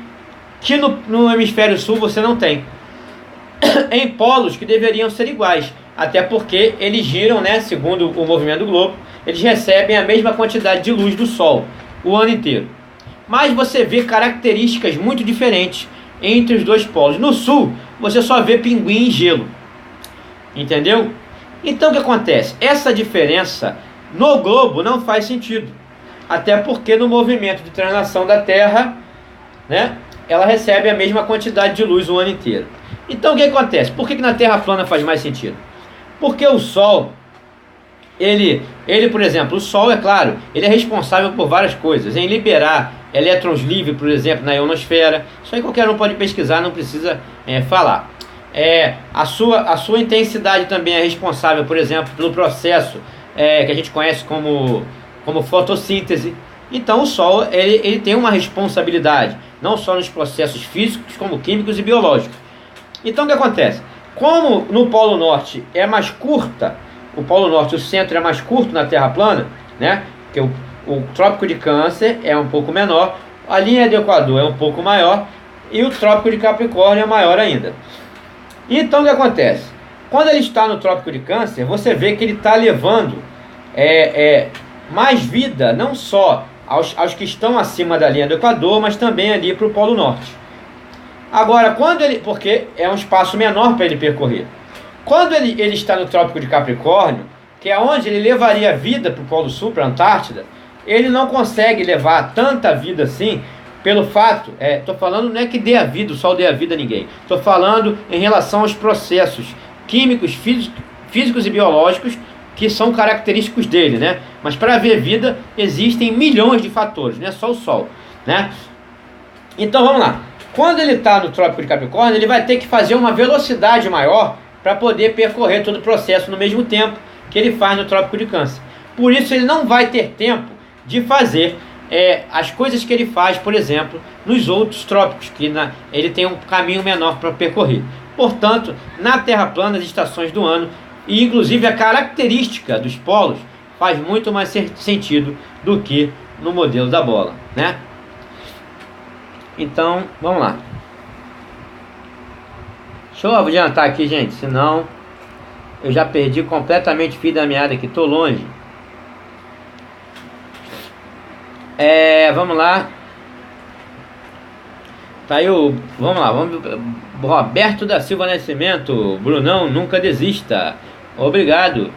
que no hemisfério sul você não tem. Em polos que deveriam ser iguais, até porque eles giram, né, segundo o movimento do globo, eles recebem a mesma quantidade de luz do Sol o ano inteiro. Mas você vê características muito diferentes entre os dois polos. No sul, você só vê pinguim e gelo. Entendeu? Então o que acontece? Essa diferença no globo não faz sentido. Até porque no movimento de translação da Terra, né, ela recebe a mesma quantidade de luz o ano inteiro. Então o que acontece? Por que na Terra plana faz mais sentido? Porque o Sol, ele, por exemplo, o Sol, é claro, ele é responsável por várias coisas, em liberar elétrons livres, por exemplo, na ionosfera. Isso aí qualquer um pode pesquisar, não precisa falar. A sua intensidade também é responsável, por exemplo, pelo processo que a gente conhece como fotossíntese. Então o Sol ele tem uma responsabilidade, não só nos processos físicos, como químicos e biológicos. Então o que acontece? Como no Polo Norte é mais curta, o Polo Norte, o centro é mais curto na Terra plana, né? Porque o Trópico de Câncer é um pouco menor, a linha do Equador é um pouco maior e o Trópico de Capricórnio é maior ainda. Então o que acontece? Quando ele está no Trópico de Câncer, você vê que ele está levando mais vida, não só aos que estão acima da linha do Equador, mas também ali para o Polo Norte. Agora, porque é um espaço menor para ele percorrer. Quando ele está no Trópico de Capricórnio, que é onde ele levaria vida para o Polo Sul, para a Antártida, ele não consegue levar tanta vida assim, pelo fato, estou falando não é que dê a vida, o Sol dê a vida a ninguém. Estou falando em relação aos processos químicos, físicos e biológicos que são característicos dele, né? Mas para haver vida existem milhões de fatores, não é só o Sol, né? Então vamos lá. Quando ele está no Trópico de Capricórnio, ele vai ter que fazer uma velocidade maior para poder percorrer todo o processo no mesmo tempo que ele faz no Trópico de Câncer. Por isso ele não vai ter tempo de fazer as coisas que ele faz, por exemplo, nos outros trópicos, que ele tem um caminho menor para percorrer. Portanto, na Terra plana, as estações do ano, e inclusive a característica dos polos, faz muito mais sentido do que no modelo da bola, né? Então, vamos lá. Deixa eu adiantar aqui, gente, senão eu já perdi completamente o fio da meada aqui, tô longe. Vamos lá. Tá aí o... Vamos lá, Roberto da Silva Nascimento. Brunão, nunca desista. Obrigado.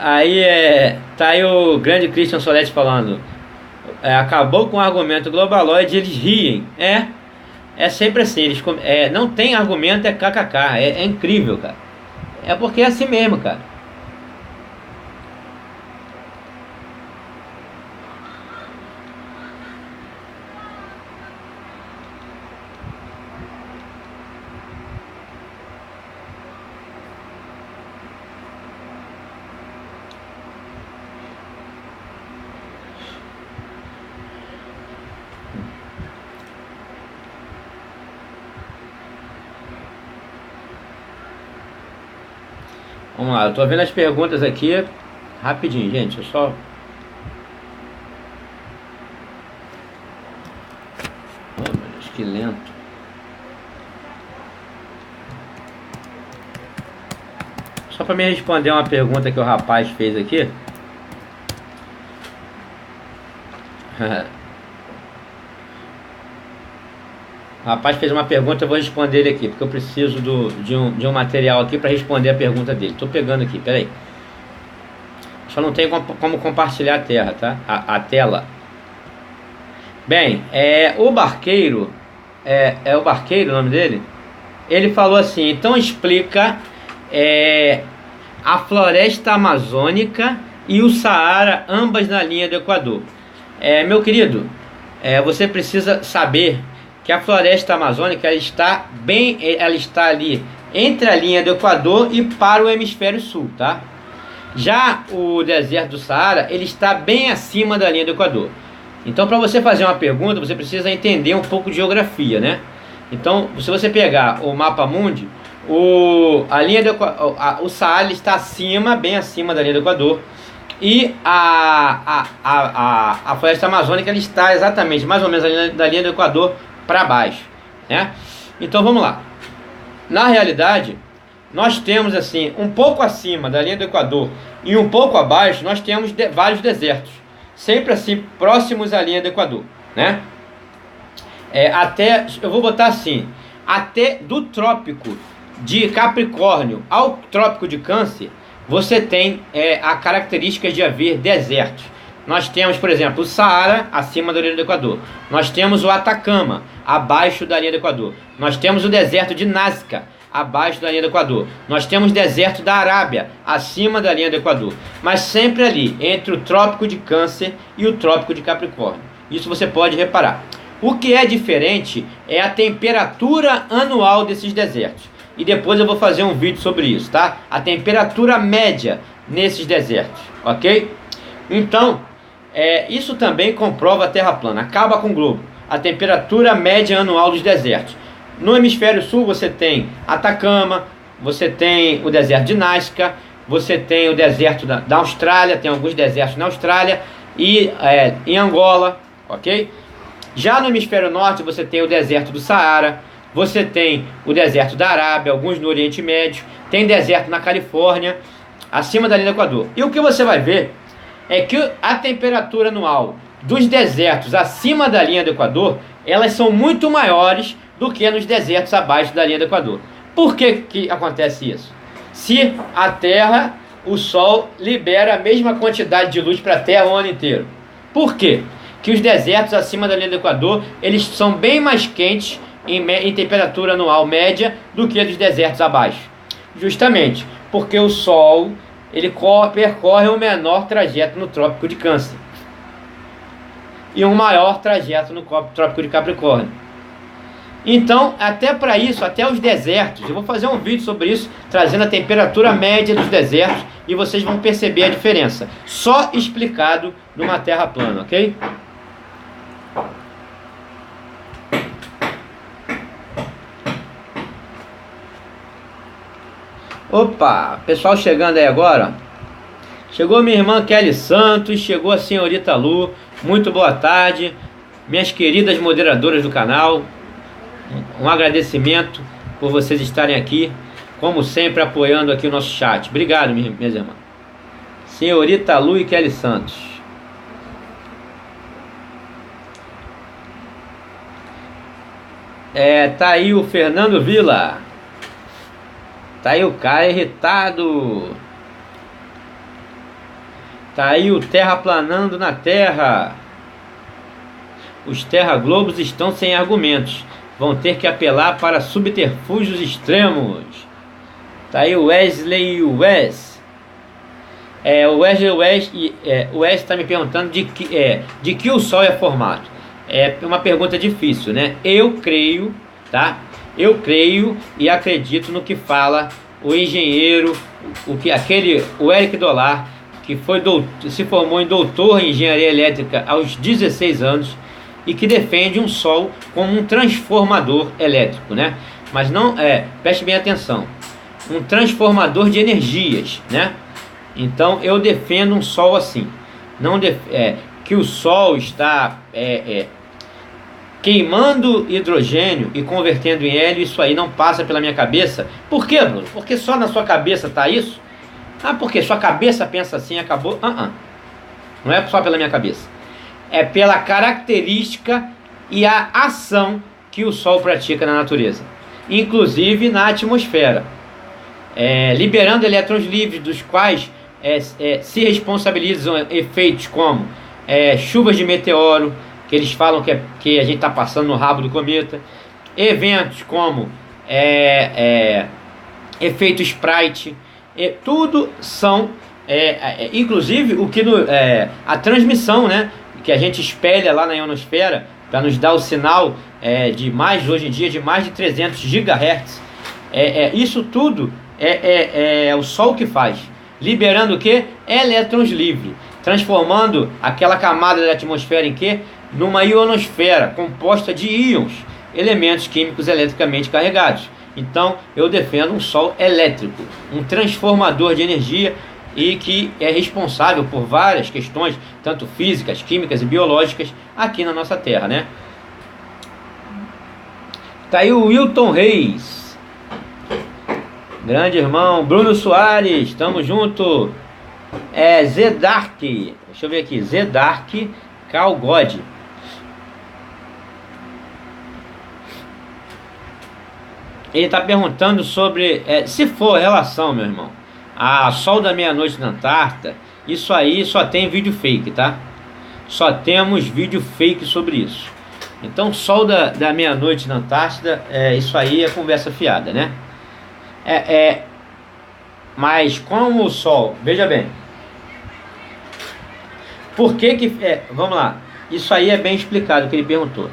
Aí tá aí o grande Christian Solete falando. Acabou com o argumento globaloide, eles riem. É sempre assim, não tem argumento, é kkk. É incrível, cara. É porque é assim mesmo, cara. Vamos lá, eu tô vendo as perguntas aqui. Rapidinho, gente, eu só... Oh, meu Deus, que lento. Só para me responder uma pergunta que o rapaz fez aqui. O rapaz fez uma pergunta, eu vou responder ele aqui, porque eu preciso de um material aqui para responder a pergunta dele. Tô pegando aqui, peraí. Só não tem como compartilhar a terra, tá? A tela. Bem, o Barqueiro, o Barqueiro o nome dele? Ele falou assim, então explica a floresta amazônica e o Saara, ambas na linha do Equador. Meu querido, você precisa saber que a floresta amazônica ela está ali entre a linha do Equador e para o hemisfério sul, tá? Já o deserto do Saara, ele está bem acima da linha do Equador. Então, para você fazer uma pergunta, você precisa entender um pouco de geografia, né? Então, se você pegar o mapa mundi, o Saara está bem acima da linha do Equador, e a floresta amazônica ela está exatamente mais ou menos da linha do Equador para baixo, né? Então vamos lá. Na realidade, nós temos assim, um pouco acima da linha do Equador e um pouco abaixo, nós temos vários desertos, sempre assim próximos à linha do Equador, né? Eu vou botar assim, até do trópico de Capricórnio ao trópico de Câncer, você tem a característica de haver desertos. Nós temos, por exemplo, o Saara acima da linha do Equador. Nós temos o Atacama abaixo da linha do Equador. Nós temos o deserto de Nazca abaixo da linha do Equador. Nós temos o deserto da Arábia acima da linha do Equador. Mas sempre ali, entre o trópico de Câncer e o trópico de Capricórnio. Isso você pode reparar. O que é diferente é a temperatura anual desses desertos. E depois eu vou fazer um vídeo sobre isso, tá? A temperatura média nesses desertos, ok? Então, isso também comprova a Terra plana, acaba com o globo. A temperatura média anual dos desertos. No hemisfério sul você tem Atacama, você tem o deserto de Nazca, você tem o deserto da Austrália, tem alguns desertos na Austrália e em Angola, ok? Já no hemisfério norte você tem o deserto do Saara, você tem o deserto da Arábia, alguns no Oriente Médio, tem deserto na Califórnia, acima da linha do Equador. E o que você vai ver é que a temperatura anual dos desertos acima da linha do Equador, elas são muito maiores do que nos desertos abaixo da linha do Equador. Por que acontece isso? Se a Terra, o Sol, libera a mesma quantidade de luz para a Terra o ano inteiro. Por quê? Que os desertos acima da linha do Equador, eles são bem mais quentes em temperatura anual média do que dos desertos abaixo. Justamente porque o Sol ele percorre um menor trajeto no trópico de Câncer e um maior trajeto no trópico de Capricórnio. Então, até para isso, até os desertos, eu vou fazer um vídeo sobre isso, trazendo a temperatura média dos desertos, e vocês vão perceber a diferença, só explicado numa Terra plana, ok? Opa, pessoal chegando aí agora. Chegou minha irmã Kelly Santos, chegou a senhorita Lu, muito boa tarde. Minhas queridas moderadoras do canal, um agradecimento por vocês estarem aqui, como sempre, apoiando aqui o nosso chat. Obrigado, minhas irmãs. Senhorita Lu e Kelly Santos. Tá aí o Fernando Vila. Tá aí o cara irritado. Tá aí o terraplanando na terra. Os terra-globos estão sem argumentos. Vão ter que apelar para subterfúgios extremos. Tá aí o Wesley Wes. O Wesley Wes está me perguntando de que o Sol é formado. É uma pergunta difícil, né? Eu creio, tá? Eu creio e acredito no que fala o engenheiro, o Eric Dolar, que se formou em doutor em engenharia elétrica aos 16 anos e que defende um Sol como um transformador elétrico, né? Mas não preste bem atenção, um transformador de energias, né? Então eu defendo um Sol assim, que o Sol está queimando hidrogênio e convertendo em hélio. Isso aí não passa pela minha cabeça. Por quê, Bruno? Porque só na sua cabeça está isso? Porque sua cabeça pensa assim, acabou. Não é só pela minha cabeça. É pela característica e a ação que o Sol pratica na natureza, inclusive na atmosfera, liberando elétrons livres, dos quais se responsabilizam efeitos como chuvas de meteoro, que eles falam que a gente está passando no rabo do cometa, eventos como efeito Sprite, tudo são, inclusive o que a transmissão, né, que a gente espelha lá na ionosfera para nos dar o sinal hoje em dia de mais de 300 GHz. Isso tudo é o Sol que faz, liberando o que? Elétrons livres, transformando aquela camada da atmosfera em quê? Numa ionosfera composta de íons, elementos químicos eletricamente carregados. Então eu defendo um Sol elétrico, um transformador de energia, e que é responsável por várias questões, tanto físicas, químicas e biológicas, aqui na nossa Terra, né? Tá aí o Wilton Reis, grande irmão. Bruno Soares, tamo junto. Zedark, deixa eu ver aqui, Zedark Calgod. Ele está perguntando sobre se for relação, meu irmão, a Sol da Meia-Noite na Antártida. Isso aí só tem vídeo fake, tá? Só temos vídeo fake sobre isso. Então, Sol da Meia-Noite na Antártida, isso aí é conversa fiada, né? Mas como o Sol, veja bem, por que vamos lá, isso aí é bem explicado o que ele perguntou.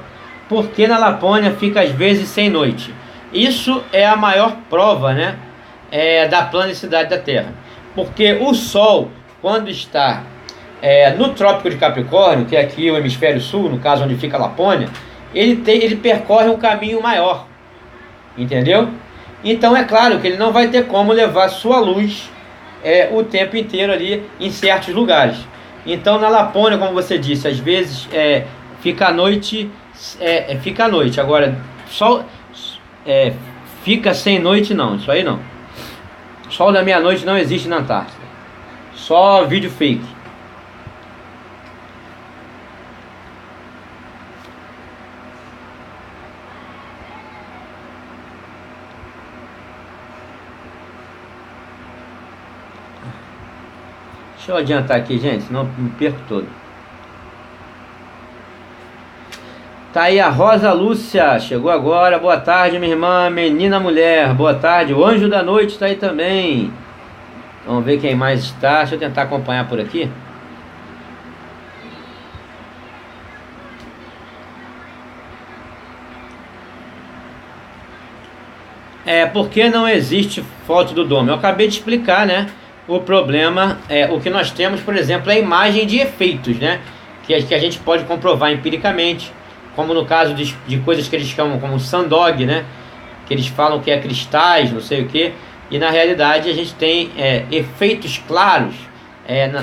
Por que na Lapônia fica às vezes sem noite? Isso é a maior prova, né, da planicidade da Terra. Porque o Sol, quando está no Trópico de Capricórnio, que é aqui o hemisfério sul, no caso onde fica a Lapônia, ele percorre um caminho maior, entendeu? Então é claro que ele não vai ter como levar sua luz o tempo inteiro ali em certos lugares. Então na Lapônia, como você disse, às vezes fica à noite, agora Sol fica sem noite não, isso aí não. Sol da meia-noite não existe na Antártida, só vídeo fake. Deixa eu adiantar aqui, gente, senão me perco todo. Tá aí a Rosa Lúcia, chegou agora. Boa tarde, minha irmã, menina mulher. Boa tarde. O Anjo da Noite está aí também. Vamos ver quem mais está. Deixa eu tentar acompanhar por aqui. Por que não existe foto do domo? Eu acabei de explicar, né? O problema o que nós temos, por exemplo, é a imagem de efeitos, né? Que a gente pode comprovar empiricamente, como no caso de coisas que eles chamam como sandog, né? Que eles falam que é cristais, não sei o que, e na realidade a gente tem efeitos claros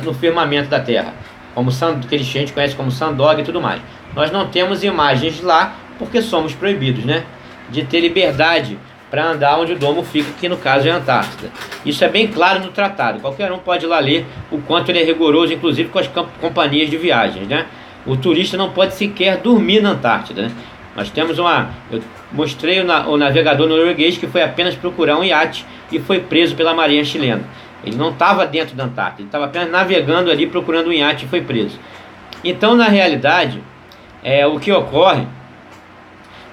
no firmamento da Terra, como que a gente conhece como sandog e tudo mais. Nós não temos imagens lá porque somos proibidos, né? De ter liberdade para andar onde o domo fica, que no caso é a Antártida. Isso é bem claro no tratado, qualquer um pode ir lá ler o quanto ele é rigoroso, inclusive com as companhias de viagens, né? O turista não pode sequer dormir na Antártida, né? Nós temos eu mostrei o navegador norueguês que foi apenas procurar um iate e foi preso pela marinha chilena. Ele não estava dentro da Antártida, ele estava apenas navegando ali procurando um iate e foi preso. Então, na realidade, o que ocorre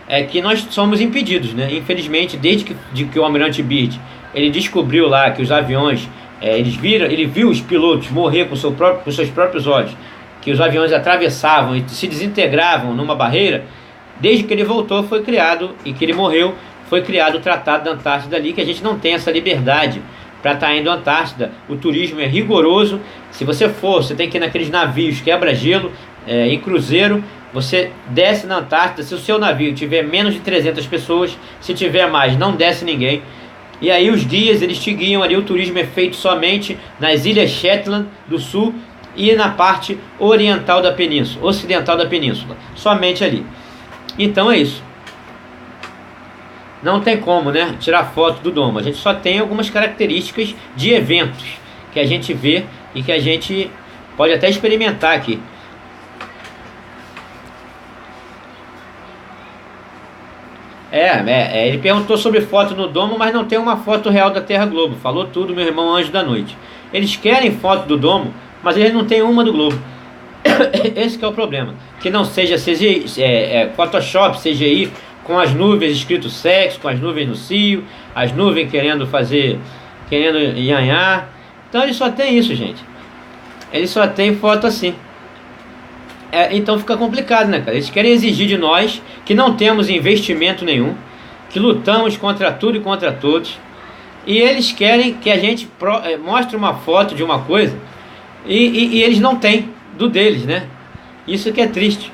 é que nós somos impedidos, né? Infelizmente, desde que o almirante Byrd ele descobriu lá que os aviões, ele viu os pilotos morrer com seus próprios olhos, que os aviões atravessavam e se desintegravam numa barreira. Desde que ele voltou foi criado, e que ele morreu, foi criado o Tratado da Antártida ali, que a gente não tem essa liberdade para estar indo à Antártida. O turismo é rigoroso. Se você for, você tem que ir naqueles navios quebra-gelo, em cruzeiro. Você desce na Antártida, se o seu navio tiver menos de 300 pessoas, se tiver mais, não desce ninguém. E aí os guias, eles te guiam ali, o turismo é feito somente nas Ilhas Shetland do Sul e na parte ocidental da península, somente ali. Então é isso. Não tem como, né, tirar foto do domo. A gente só tem algumas características de eventos que a gente vê e que a gente pode até experimentar aqui. Ele perguntou sobre foto no domo, mas não tem uma foto real da Terra Globo. Falou tudo, meu irmão Anjo da Noite. Eles querem foto do domo, mas eles não têm uma do globo. Esse que é o problema. Que não seja CGI, Photoshop, CGI, com as nuvens escrito sexo, com as nuvens no cio, as nuvens querendo nhanhar. Então eles só tem isso, gente. Eles só tem foto assim. Então fica complicado, né, cara? Eles querem exigir de nós que não temos investimento nenhum, que lutamos contra tudo e contra todos, e eles querem que a gente mostre uma foto de uma coisa e eles não têm do deles, né? Isso que é triste.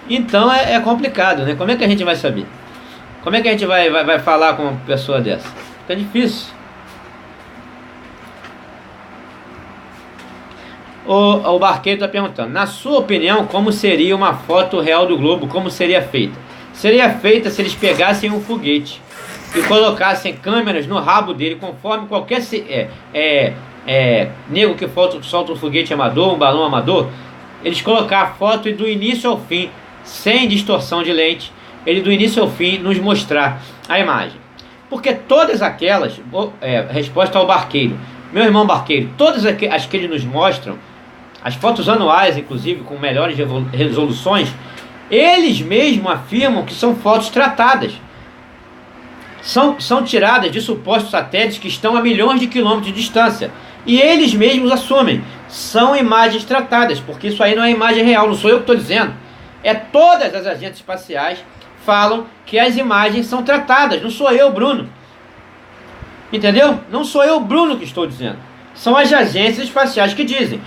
Então é complicado, né? Como é que a gente vai saber? Como é que a gente vai falar com uma pessoa dessa? Fica difícil. O Barqueiro está perguntando, na sua opinião, como seria uma foto real do globo? Como seria feita? Seria feita se eles pegassem um foguete e colocassem câmeras no rabo dele, conforme qualquer nego que solta um foguete amador, um balão amador. Eles colocar a foto e do início ao fim, sem distorção de lente, ele do início ao fim nos mostrar a imagem. Porque todas aquelas, resposta ao Barqueiro, meu irmão Barqueiro, todas as que ele nos mostram, as fotos anuais, inclusive, com melhores resoluções, eles mesmos afirmam que são fotos tratadas. São tiradas de supostos satélites que estão a milhões de quilômetros de distância. E eles mesmos assumem, são imagens tratadas, porque isso aí não é imagem real, não sou eu que estou dizendo. Todas as agências espaciais falam que as imagens são tratadas, não sou eu, Bruno. Entendeu? Não sou eu, Bruno, que estou dizendo. São as agências espaciais que dizem.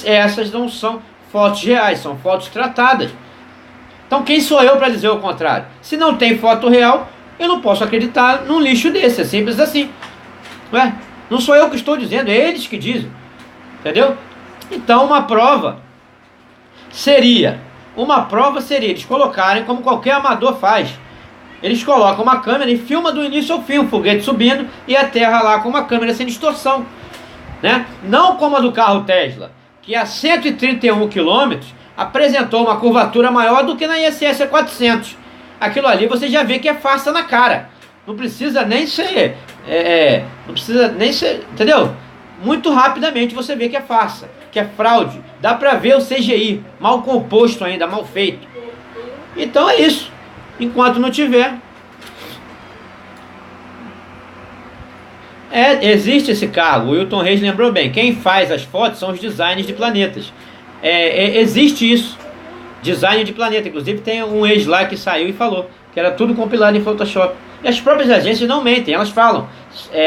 Essas não são fotos reais, são fotos tratadas. Então quem sou eu para dizer o contrário? Se não tem foto real, eu não posso acreditar num lixo desse, é simples assim. Não sou eu que estou dizendo, é eles que dizem. Entendeu? Então uma prova seria eles colocarem como qualquer amador faz. Eles colocam uma câmera e filmam do início ao fim o foguete subindo e a Terra lá com uma câmera sem distorção, né? Não como a do carro Tesla, que a 131 km apresentou uma curvatura maior do que na ISS 400. Aquilo ali você já vê que é farsa na cara. Não precisa nem ser, entendeu? Muito rapidamente você vê que é farsa, que é fraude. Dá pra ver o CGI, mal composto ainda, mal feito. Então é isso. Enquanto não tiver. Existe esse cargo, o Wilton Reis lembrou bem. Quem faz as fotos são os designers de planetas. Existe isso. Design de planeta. Inclusive tem um ex lá que saiu e falou que era tudo compilado em Photoshop. E as próprias agências não mentem, elas falam.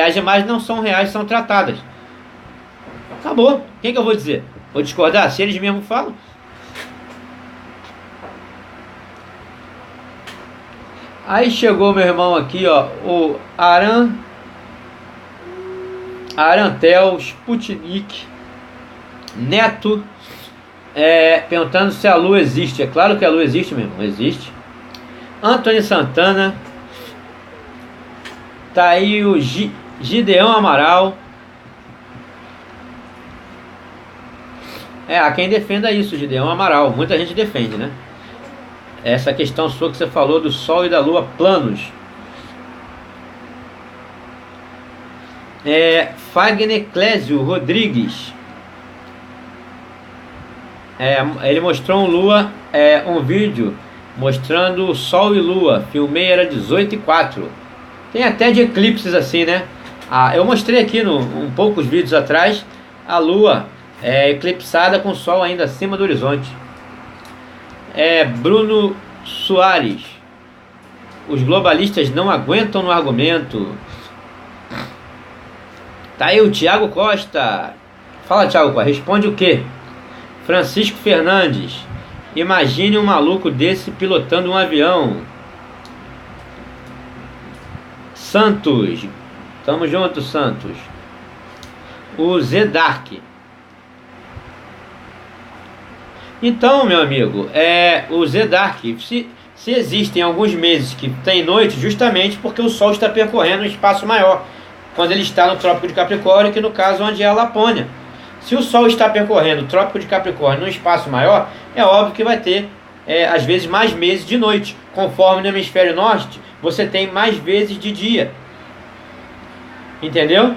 As imagens não são reais, são tratadas. Acabou. Quem que eu vou dizer? Vou discordar? Se eles mesmos falam. Aí chegou meu irmão aqui, ó, o Arantel Sputnik Neto, perguntando se a Lua existe. É claro que a Lua existe, meu irmão, existe. Antônio Santana, Tá aí o Gideão Amaral. Há quem defenda isso, Gideão Amaral. Muita gente defende, né? Essa questão sua que você falou do Sol e da Lua planos. Fagner Clésio Rodrigues. Ele mostrou um vídeo mostrando Sol e Lua. Filmei, era 18:04. Tem até de eclipses assim, né? Eu mostrei aqui poucos vídeos atrás a Lua eclipsada com o Sol ainda acima do horizonte. Bruno Soares. Os globalistas não aguentam no argumento. Tá aí o Thiago Costa. Fala, Thiago Costa, responde o quê? Francisco Fernandes. Imagine um maluco desse pilotando um avião. Santos. Tamo junto, Santos. O Zedark. Então, meu amigo, o Zedark, se existem alguns meses que tem noite, justamente porque o Sol está percorrendo um espaço maior, quando ele está no Trópico de Capricórnio, que no caso onde é a Lapônia. Se o Sol está percorrendo o Trópico de Capricórnio num espaço maior, é óbvio que vai ter, às vezes, mais meses de noite. Conforme no hemisfério norte, você tem mais vezes de dia. Entendeu?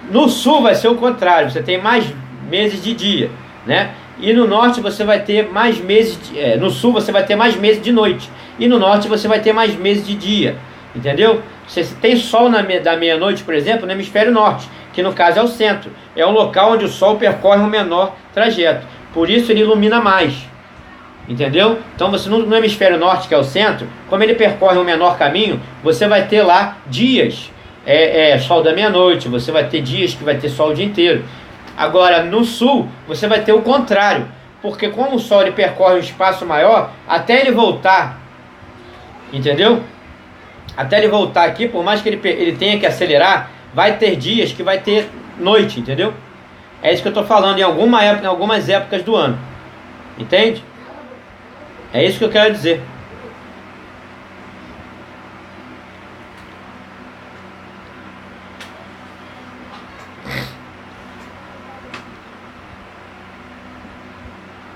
No sul vai ser o contrário, você tem mais meses de dia, né? E no norte você vai ter mais meses no sul você vai ter mais meses de noite, e no norte você vai ter mais meses de dia. Entendeu? Você tem sol da meia-noite, por exemplo, no hemisfério norte, que no caso é o centro. É um local onde o sol percorre um menor trajeto, por isso ele ilumina mais. Entendeu? Então você no hemisfério norte, que é o centro, como ele percorre um menor caminho, você vai ter lá dias sol da meia-noite, você vai ter dias que vai ter sol o dia inteiro. Agora no sul você vai ter o contrário, porque como o sol ele percorre um espaço maior, até ele voltar, entendeu? Até ele voltar aqui, por mais que ele tenha que acelerar, vai ter dias que vai ter noite, entendeu? É isso que eu estou falando, em algumas épocas do ano. Entende? É isso que eu quero dizer.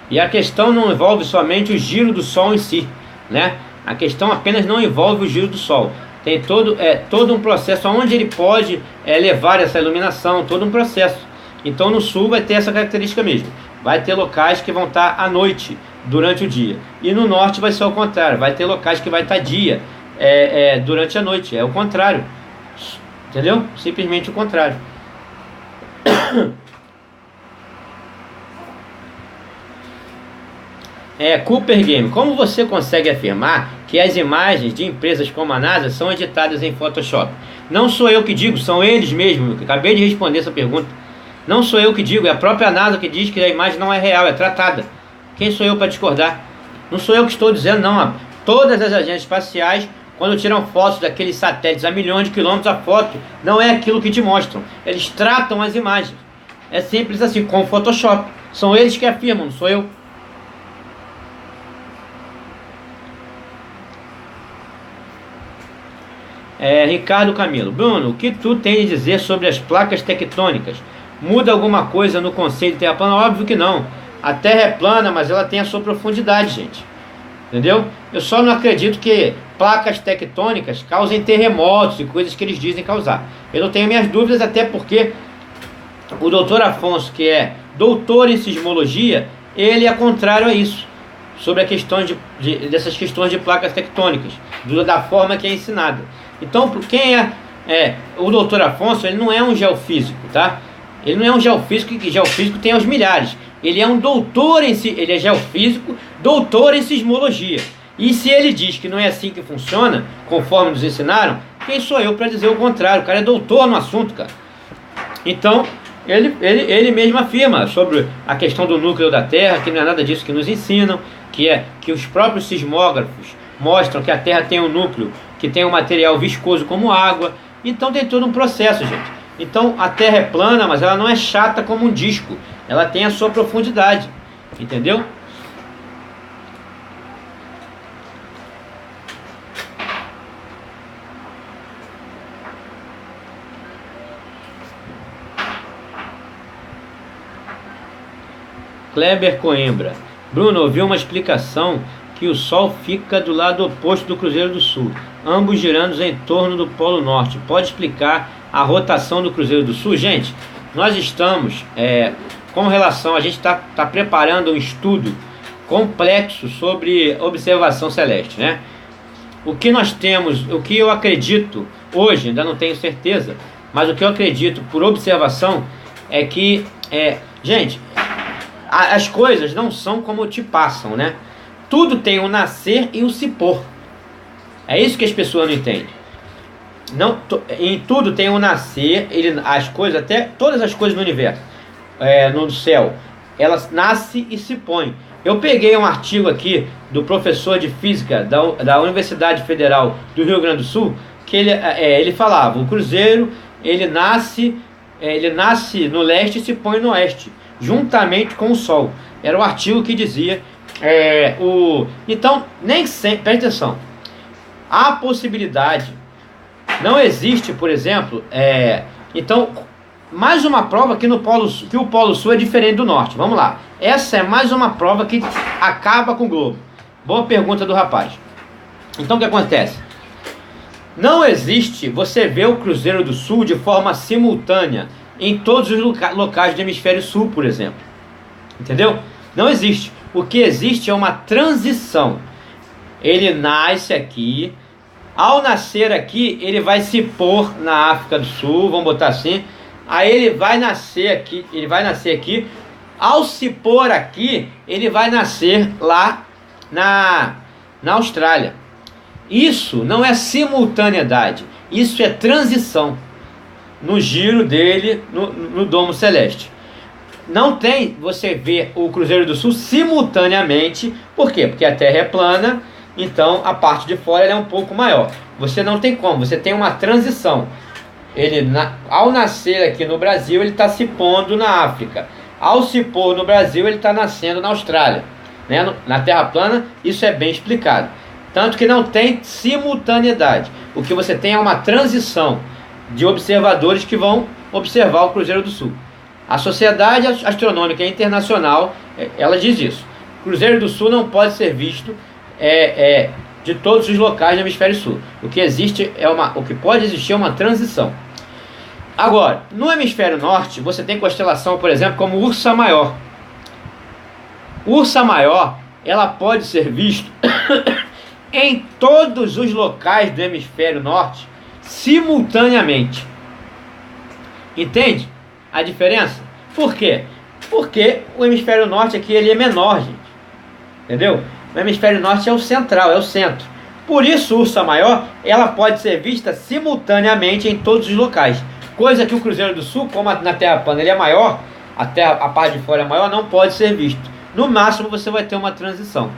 E a questão não envolve somente o giro do Sol em si, né? A questão apenas não envolve o giro do Sol. Tem todo um processo onde ele pode levar essa iluminação, todo um processo. Então no sul vai ter essa característica mesmo. Vai ter locais que vão estar à noite durante o dia. E no norte vai ser o contrário. Vai ter locais que vai estar dia durante a noite. É o contrário. Entendeu? Simplesmente o contrário. Cooper Game, como você consegue afirmar que as imagens de empresas como a NASA são editadas em Photoshop? Não sou eu que digo, são eles mesmos. Eu acabei de responder essa pergunta. Não sou eu que digo, é a própria NASA que diz que a imagem não é real, é tratada. Quem sou eu para discordar? Não sou eu que estou dizendo, não. Todas as agências espaciais, quando tiram fotos daqueles satélites a milhões de quilômetros, a foto não é aquilo que te mostram. Eles tratam as imagens. É simples assim, com o Photoshop. São eles que afirmam, não sou eu. Ricardo Camilo. Bruno, o que tu tem a dizer sobre as placas tectônicas? Muda alguma coisa no conceito de terra plana? Óbvio que não. A Terra é plana, mas ela tem a sua profundidade, gente. Entendeu? Eu só não acredito que placas tectônicas causem terremotos e coisas que eles dizem causar. Eu não tenho minhas dúvidas, até porque o doutor Afonso, que é doutor em sismologia, ele é contrário a isso, sobre a questão dessas questões de placas tectônicas, da forma que é ensinada. Então, quem o doutor Afonso, ele não é um geofísico, tá? Ele não é um geofísico, que geofísico tem aos milhares. Ele é um doutor ele é geofísico, doutor em sismologia. E se ele diz que não é assim que funciona, conforme nos ensinaram, quem sou eu para dizer o contrário? O cara é doutor no assunto, cara. Então, ele mesmo afirma sobre a questão do núcleo da Terra, que não é nada disso que nos ensinam, que os próprios sismógrafos mostram que a Terra tem um núcleo que tem um material viscoso como água. Então tem todo um processo, gente. Então a Terra é plana, mas ela não é chata como um disco. Ela tem a sua profundidade. Entendeu? Kleber Coimbra. Bruno, ouvi uma explicação que o Sol fica do lado oposto do Cruzeiro do Sul, ambos girando em torno do Polo Norte. Pode explicar a rotação do Cruzeiro do Sul? Gente, nós estamos, com relação, a gente está preparando um estudo complexo sobre observação celeste, né? O que nós temos, o que eu acredito, hoje, ainda não tenho certeza, mas o que eu acredito por observação é que, gente, as coisas não são como te passam, né? Tudo tem um nascer e um se pôr. É isso que as pessoas não entendem. Em tudo tem um nascer, as coisas, até todas as coisas no universo, no céu, elas nascem e se põem. Eu peguei um artigo aqui do professor de física da Universidade Federal do Rio Grande do Sul, que ele falava, o Cruzeiro, ele nasce no leste e se põe no oeste, juntamente com o Sol. Era o artigo que dizia, então, nem sempre, presta atenção, há possibilidade, não existe, por exemplo, então, mais uma prova que o Polo Sul é diferente do Norte. Vamos lá. Essa é mais uma prova que acaba com o globo. Boa pergunta do rapaz. Então o que acontece? Não existe você ver o Cruzeiro do Sul de forma simultânea em todos os locais do hemisfério sul, por exemplo. Entendeu? Não existe. O que existe é uma transição. Ele nasce aqui. Ao nascer aqui, ele vai se pôr na África do Sul, vamos botar assim. Aí ele vai nascer aqui, ao se pôr aqui, ele vai nascer lá na Austrália. Isso não é simultaneidade, isso é transição no giro dele no domo celeste. Não tem você ver o Cruzeiro do Sul simultaneamente, por quê? Porque a Terra é plana, então a parte de fora é um pouco maior. Você não tem como, você tem uma transição. Ao nascer aqui no Brasil, ele está se pondo na África. Ao se pôr no Brasil, ele está nascendo na Austrália, né? Na Terra plana, isso é bem explicado. Tanto que não tem simultaneidade. O que você tem é uma transição de observadores que vão observar o Cruzeiro do Sul. A Sociedade Astronômica Internacional, ela diz isso. O Cruzeiro do Sul não pode ser visto de todos os locais do hemisfério sul. O que pode existir é uma transição. Agora, no hemisfério norte, você tem constelação, por exemplo, como Ursa Maior. Ursa Maior, ela pode ser vista em todos os locais do hemisfério norte simultaneamente. Entende a diferença? Por quê? Porque o hemisfério norte aqui ele é menor, gente. Entendeu? O hemisfério norte é o central, é o centro. Por isso, Ursa Maior, ela pode ser vista simultaneamente em todos os locais. Coisa que o Cruzeiro do Sul, como na Terra plana ele é maior, a parte de fora é maior, não pode ser visto. No máximo, você vai ter uma transição.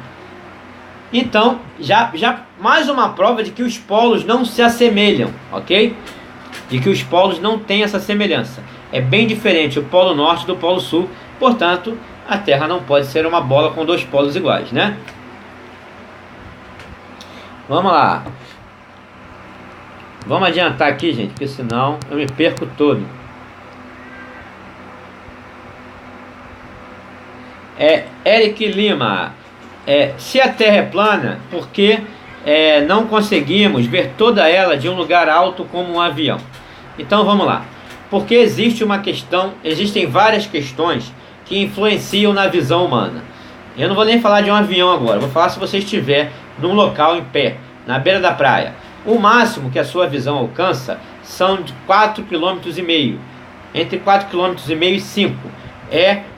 Então, já mais uma prova de que os polos não se assemelham, ok? De que os polos não têm essa semelhança. É bem diferente o Polo Norte do Polo Sul, portanto, a Terra não pode ser uma bola com dois polos iguais, né? Vamos lá. Vamos adiantar aqui, gente, porque senão eu me perco todo. Eric Lima. Se a Terra é plana, por que não conseguimos ver toda ela de um lugar alto como um avião? Então vamos lá. Porque existem várias questões que influenciam na visão humana. Eu não vou nem falar de um avião agora, vou falar se você estiver num local em pé, na beira da praia. O máximo que a sua visão alcança são de 4,5 km, entre 4,5 km e 5.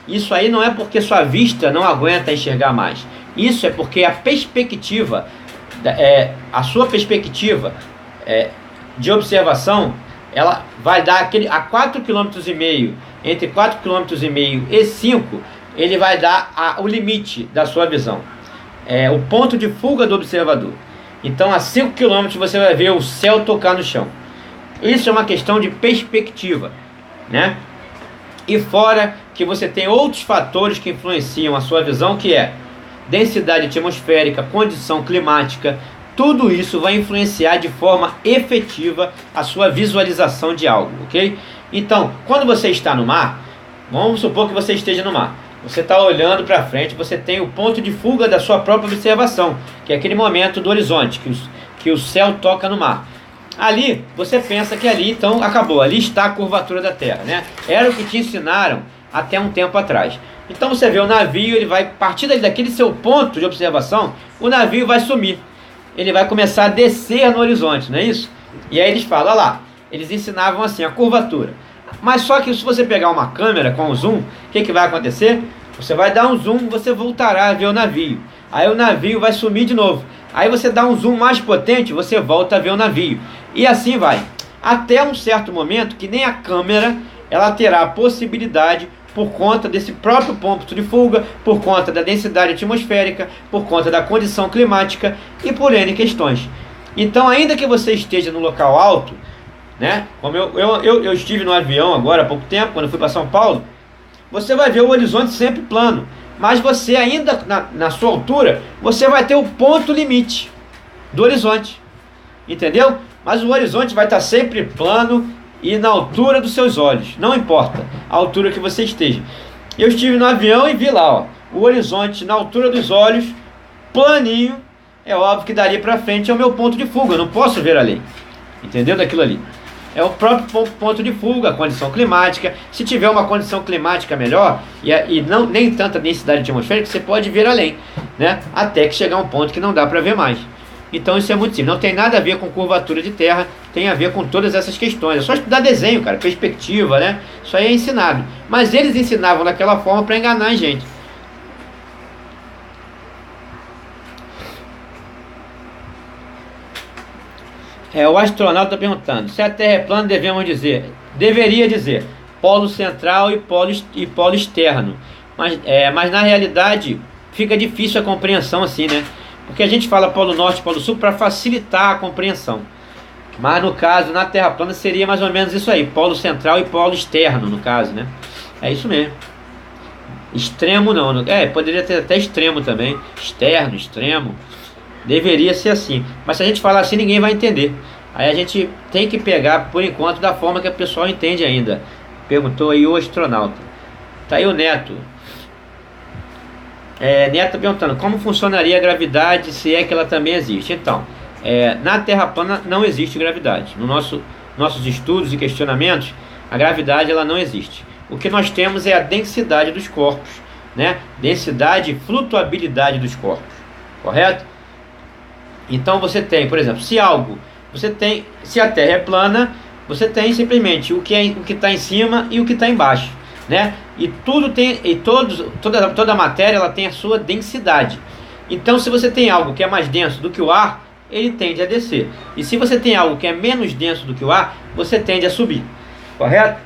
Isso aí não é porque sua vista não aguenta enxergar mais. Isso é porque a perspectiva, a sua perspectiva de observação, ela vai dar a 4,5 km, entre 4,5 km e 5, ele vai dar o limite da sua visão. O ponto de fuga do observador. Então a 5 km você vai ver o céu tocar no chão. Isso é uma questão de perspectiva, né? E fora que você tem outros fatores que influenciam a sua visão, que é densidade atmosférica, condição climática, tudo isso vai influenciar de forma efetiva a sua visualização de algo, ok? Então, quando você está no mar, vamos supor que você esteja no mar, Você está olhando para frente, você tem o ponto de fuga da sua própria observação, que é aquele momento do horizonte, que o céu toca no mar. Ali, você pensa que ali, então, acabou, ali está a curvatura da Terra, né? Era o que te ensinaram até um tempo atrás. Então você vê o navio, ele vai, a partir daquele seu ponto de observação, o navio vai sumir. Ele vai começar a descer no horizonte, não é isso? E aí eles falam, olha lá, eles ensinavam assim, a curvatura. Mas só que se você pegar uma câmera com um zoom, o que vai acontecer? Você vai dar um zoom, você voltará a ver o navio. Aí o navio vai sumir de novo. Aí você dá um zoom mais potente, você volta a ver o navio. E assim vai. Até um certo momento que nem a câmera, ela terá a possibilidade, por conta desse próprio ponto de fuga, por conta da densidade atmosférica, por conta da condição climática e por N questões. Então, ainda que você esteja no local alto, né? Como eu estive no avião agora há pouco tempo, quando eu fui para São Paulo, você vai ver o horizonte sempre plano, mas você ainda, na sua altura, você vai ter o ponto limite do horizonte, entendeu? Mas o horizonte vai estar sempre plano e na altura dos seus olhos, não importa a altura que você esteja. Eu estive no avião e vi lá, ó, o horizonte na altura dos olhos, planinho. É óbvio que dali para frente é o meu ponto de fuga, eu não posso ver além, entendeu? Daquilo ali é o próprio ponto de fuga, a condição climática. Se tiver uma condição climática melhor e não, nem tanta densidade atmosférica, você pode ver além, né? Até que chegar um ponto que não dá para ver mais. Então isso é muito simples, não tem nada a ver com curvatura de terra, tem a ver com todas essas questões. É só estudar desenho, cara, perspectiva, né? Isso aí é ensinado. Mas eles ensinavam daquela forma para enganar a gente. O astronauta está perguntando, se a Terra é plana, deveria dizer polo central e polo externo. Mas na realidade fica difícil a compreensão assim, né? Porque a gente fala polo norte e polo sul para facilitar a compreensão. Mas no caso, na Terra plana seria mais ou menos isso aí, polo central e polo externo, no caso, né? É isso mesmo. Extremo não, poderia ter até extremo também, externo, extremo. Deveria ser assim, mas se a gente falar assim ninguém vai entender. Aí a gente tem que pegar por enquanto da forma que a pessoa entende ainda. Perguntou aí o astronauta. Tá aí o Neto. Neto perguntando como funcionaria a gravidade, se é que ela também existe. Então, na Terra plana não existe gravidade. Nossos estudos e questionamentos, a gravidade ela não existe. O que nós temos é a densidade dos corpos, né? Densidade e flutuabilidade dos corpos, correto? Então você tem, por exemplo, se a Terra é plana, você tem simplesmente o que está em cima e o que está embaixo, né? E toda a matéria ela tem a sua densidade. Então, se você tem algo que é mais denso do que o ar, ele tende a descer. E se você tem algo que é menos denso do que o ar, você tende a subir, correto?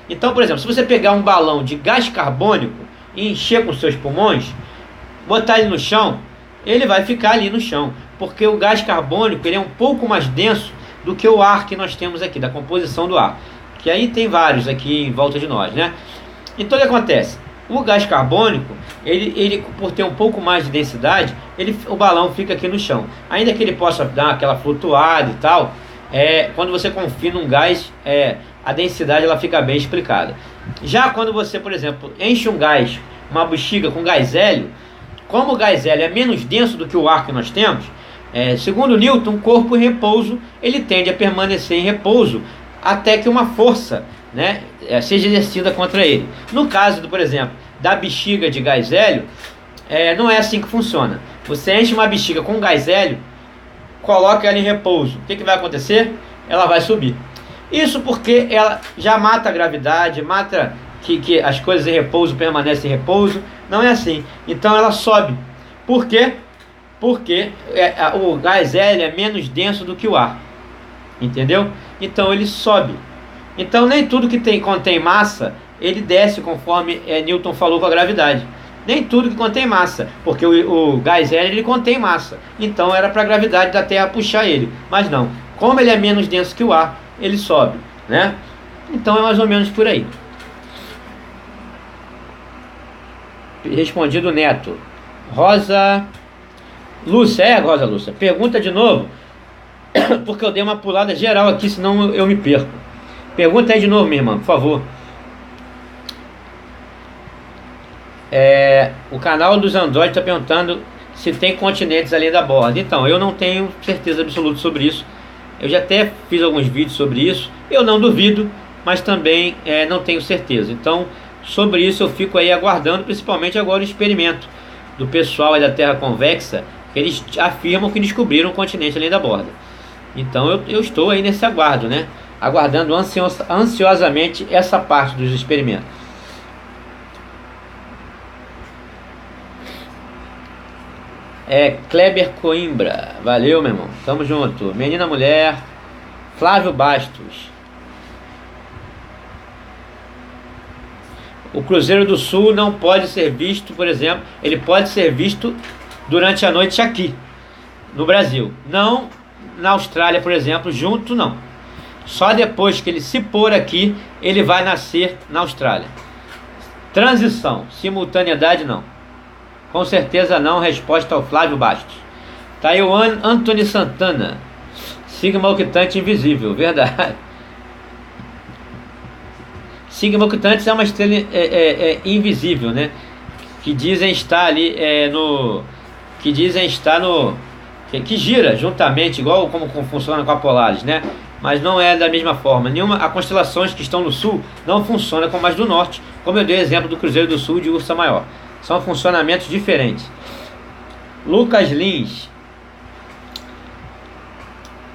Então, por exemplo, se você pegar um balão de gás carbônico e encher com seus pulmões, botar ele no chão, ele vai ficar ali no chão, porque o gás carbônico ele é um pouco mais denso do que o ar que nós temos aqui, da composição do ar, que aí tem vários aqui em volta de nós, né? Então o que acontece? O gás carbônico, ele por ter um pouco mais de densidade, o balão fica aqui no chão. Ainda que ele possa dar aquela flutuada e tal, quando você confina um gás, a densidade ela fica bem explicada. Já quando você, por exemplo, enche uma bexiga com gás hélio, como o gás hélio é menos denso do que o ar que nós temos, segundo Newton, um corpo em repouso, ele tende a permanecer em repouso até que uma força, né, seja exercida contra ele. No caso, por exemplo, da bexiga de gás hélio, não é assim que funciona. Você enche uma bexiga com gás hélio, coloca ela em repouso. O que vai acontecer? Ela vai subir. Isso porque ela já mata a gravidade, mata que as coisas em repouso permanecem em repouso. Não é assim. Então ela sobe. Por quê? Porque o gás hélio é menos denso do que o ar. Entendeu? Então ele sobe. Então nem tudo que contém massa, ele desce conforme Newton falou com a gravidade. Nem tudo que contém massa, porque o gás hélio ele contém massa. Então era para a gravidade da Terra puxar ele. Mas não. Como ele é menos denso que o ar, ele sobe, né? Então é mais ou menos por aí. Respondido Neto. Rosa Lúcia, pergunta de novo, porque eu dei uma pulada geral aqui, senão eu me perco. Pergunta aí de novo, minha irmã, por favor. O canal dos Android está perguntando se tem continentes além da borda. Então, eu não tenho certeza absoluta sobre isso. Eu já até fiz alguns vídeos sobre isso. Eu não duvido, mas também não tenho certeza. Então, sobre isso eu fico aí aguardando, principalmente agora o experimento do pessoal aí da Terra Convexa. Eles afirmam que descobriram um continente além da borda. Então eu estou aí nesse aguardo, né? Aguardando ansiosamente essa parte dos experimentos. Kleber Coimbra, valeu, meu irmão, tamo junto. Menina Mulher, Flávio Bastos. O Cruzeiro do Sul não pode ser visto, por exemplo, ele pode ser visto durante a noite aqui, no Brasil. Não na Austrália, por exemplo, junto não. Só depois que ele se pôr aqui, ele vai nascer na Austrália. Transição, simultaneidade não. Com certeza não, resposta ao Flávio Bastos. Tá aí o Anthony Santana. Sigma Octante invisível, verdade. Sigma Octante é uma estrela invisível, né? Que dizem estar ali que gira juntamente, igual como funciona com a Polaris, né? Mas não é da mesma forma. As constelações que estão no sul não funcionam como as do norte, como eu dei exemplo do Cruzeiro do Sul e de Ursa Maior. São funcionamentos diferentes. Lucas Lins.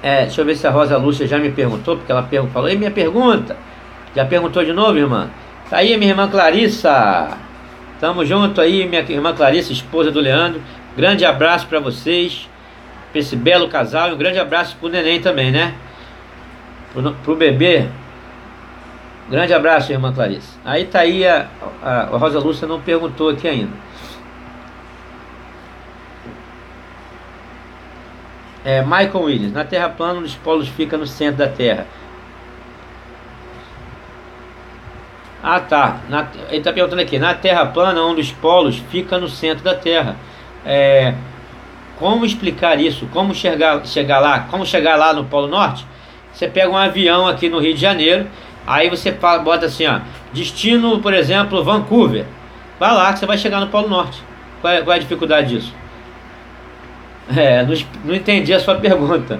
Deixa eu ver se a Rosa Lúcia já me perguntou, porque ela falou, e minha pergunta? Já perguntou de novo, irmã? Tá aí, minha irmã Clarissa. Tamo junto aí, minha irmã Clarissa, esposa do Leandro. Grande abraço para vocês, para esse belo casal. E um grande abraço pro neném também, né? Pro bebê. Grande abraço, irmã Clarissa. Aí tá aí, a Rosa Lúcia não perguntou aqui ainda. Michael Williams. Na Terra plana, um dos polos fica no centro da Terra. Ah, tá. Ele tá perguntando aqui. Na Terra plana, um dos polos fica no centro da Terra. Como explicar isso? Como chegar lá? Como chegar lá no Polo Norte? Você pega um avião aqui no Rio de Janeiro. Aí você bota assim, ó, destino, por exemplo, Vancouver. Vai lá que você vai chegar no Polo Norte. Qual é a dificuldade disso? Não entendi a sua pergunta.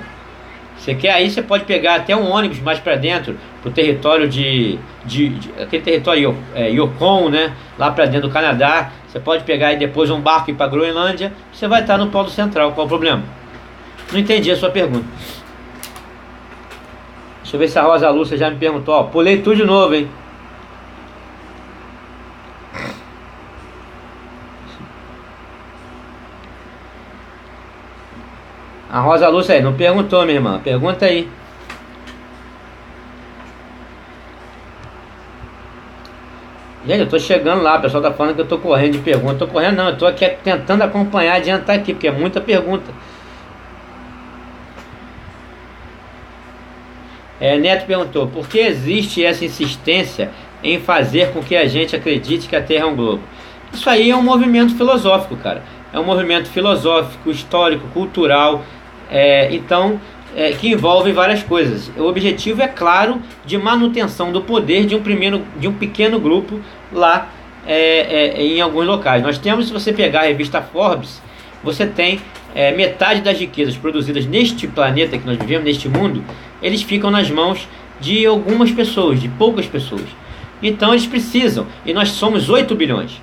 Você quer aí, você pode pegar até um ônibus mais para dentro, pro território aquele território Yukon, né? Lá para dentro do Canadá. Você pode pegar aí depois um barco e ir para Groenlândia. Você vai estar no Polo Central. Qual o problema? Não entendi a sua pergunta. Deixa eu ver se a Rosa Lúcia já me perguntou. Ó, pulei tudo de novo, hein? A Rosa Lúcia aí não perguntou, minha irmã. Pergunta aí. Gente, eu tô chegando lá. O pessoal tá falando que eu tô correndo de pergunta. Tô correndo não, eu tô aqui tentando acompanhar, adiantar aqui, porque é muita pergunta. Neto perguntou, por que existe essa insistência em fazer com que a gente acredite que a Terra é um globo? Isso aí é um movimento filosófico, cara. É um movimento filosófico, histórico, cultural, que envolve várias coisas. O objetivo é claro de manutenção do poder de um pequeno grupo lá em alguns locais. Nós temos, se você pegar a revista Forbes, você tem metade das riquezas produzidas neste planeta que nós vivemos, neste mundo, eles ficam nas mãos de algumas pessoas, de poucas pessoas. Então eles precisam, e nós somos 8 bilhões.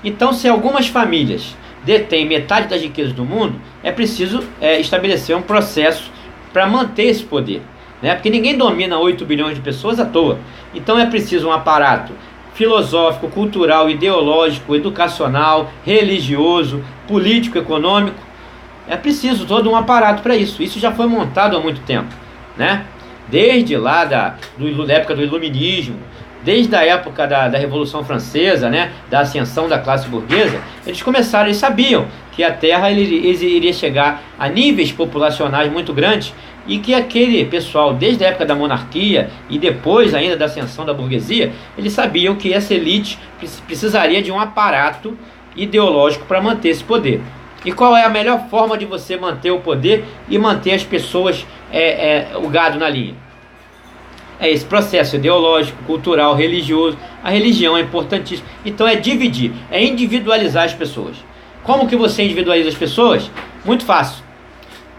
Então, se algumas famílias detêm metade das riquezas do mundo, é preciso estabelecer um processo para manter esse poder, né? Porque ninguém domina 8 bilhões de pessoas à toa. Então é preciso um aparato filosófico, cultural, ideológico, educacional, religioso, político, econômico. É preciso todo um aparato para isso. Isso já foi montado há muito tempo, né? Desde lá da época do Iluminismo, desde a época da Revolução Francesa, né? Da ascensão da classe burguesa, eles sabiam que a Terra iria chegar a níveis populacionais muito grandes e que aquele pessoal, desde a época da monarquia e depois ainda da ascensão da burguesia, eles sabiam que essa elite precisaria de um aparato ideológico para manter esse poder. E qual é a melhor forma de você manter o poder e manter as pessoas, o gado na linha? é esse processo ideológico, cultural, religioso. A religião é importantíssima. Então é dividir, é individualizar as pessoas. Como que você individualiza as pessoas? Muito fácil.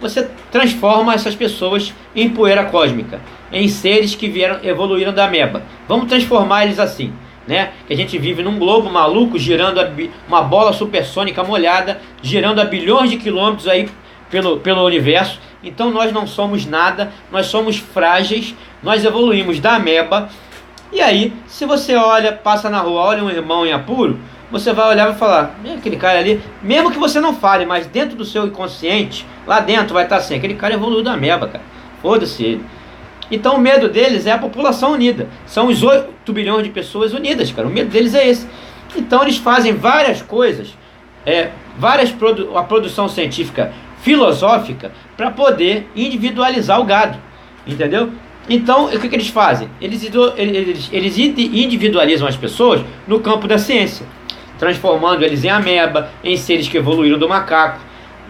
Você transforma essas pessoas em poeira cósmica, em seres que evoluíram da ameba. Vamos transformar eles assim, né? Que a gente vive num globo maluco, girando uma bola supersônica molhada, girando a bilhões de quilômetros aí pelo universo. Então nós não somos nada, nós somos frágeis, nós evoluímos da ameba. E aí, se você passa na rua, olha um irmão em apuro, você vai olhar e vai falar, aquele cara ali, mesmo que você não fale, mas dentro do seu inconsciente, lá dentro vai estar assim, aquele cara evoluiu da ameba, cara, foda-se ele. Então o medo deles é a população unida, são os 8 bilhões de pessoas unidas, cara, o medo deles é esse. Então eles fazem várias coisas, a produção científica filosófica, para poder individualizar o gado, entendeu? Então, o que eles fazem? Eles individualizam as pessoas no campo da ciência, transformando eles em ameba, em seres que evoluíram do macaco.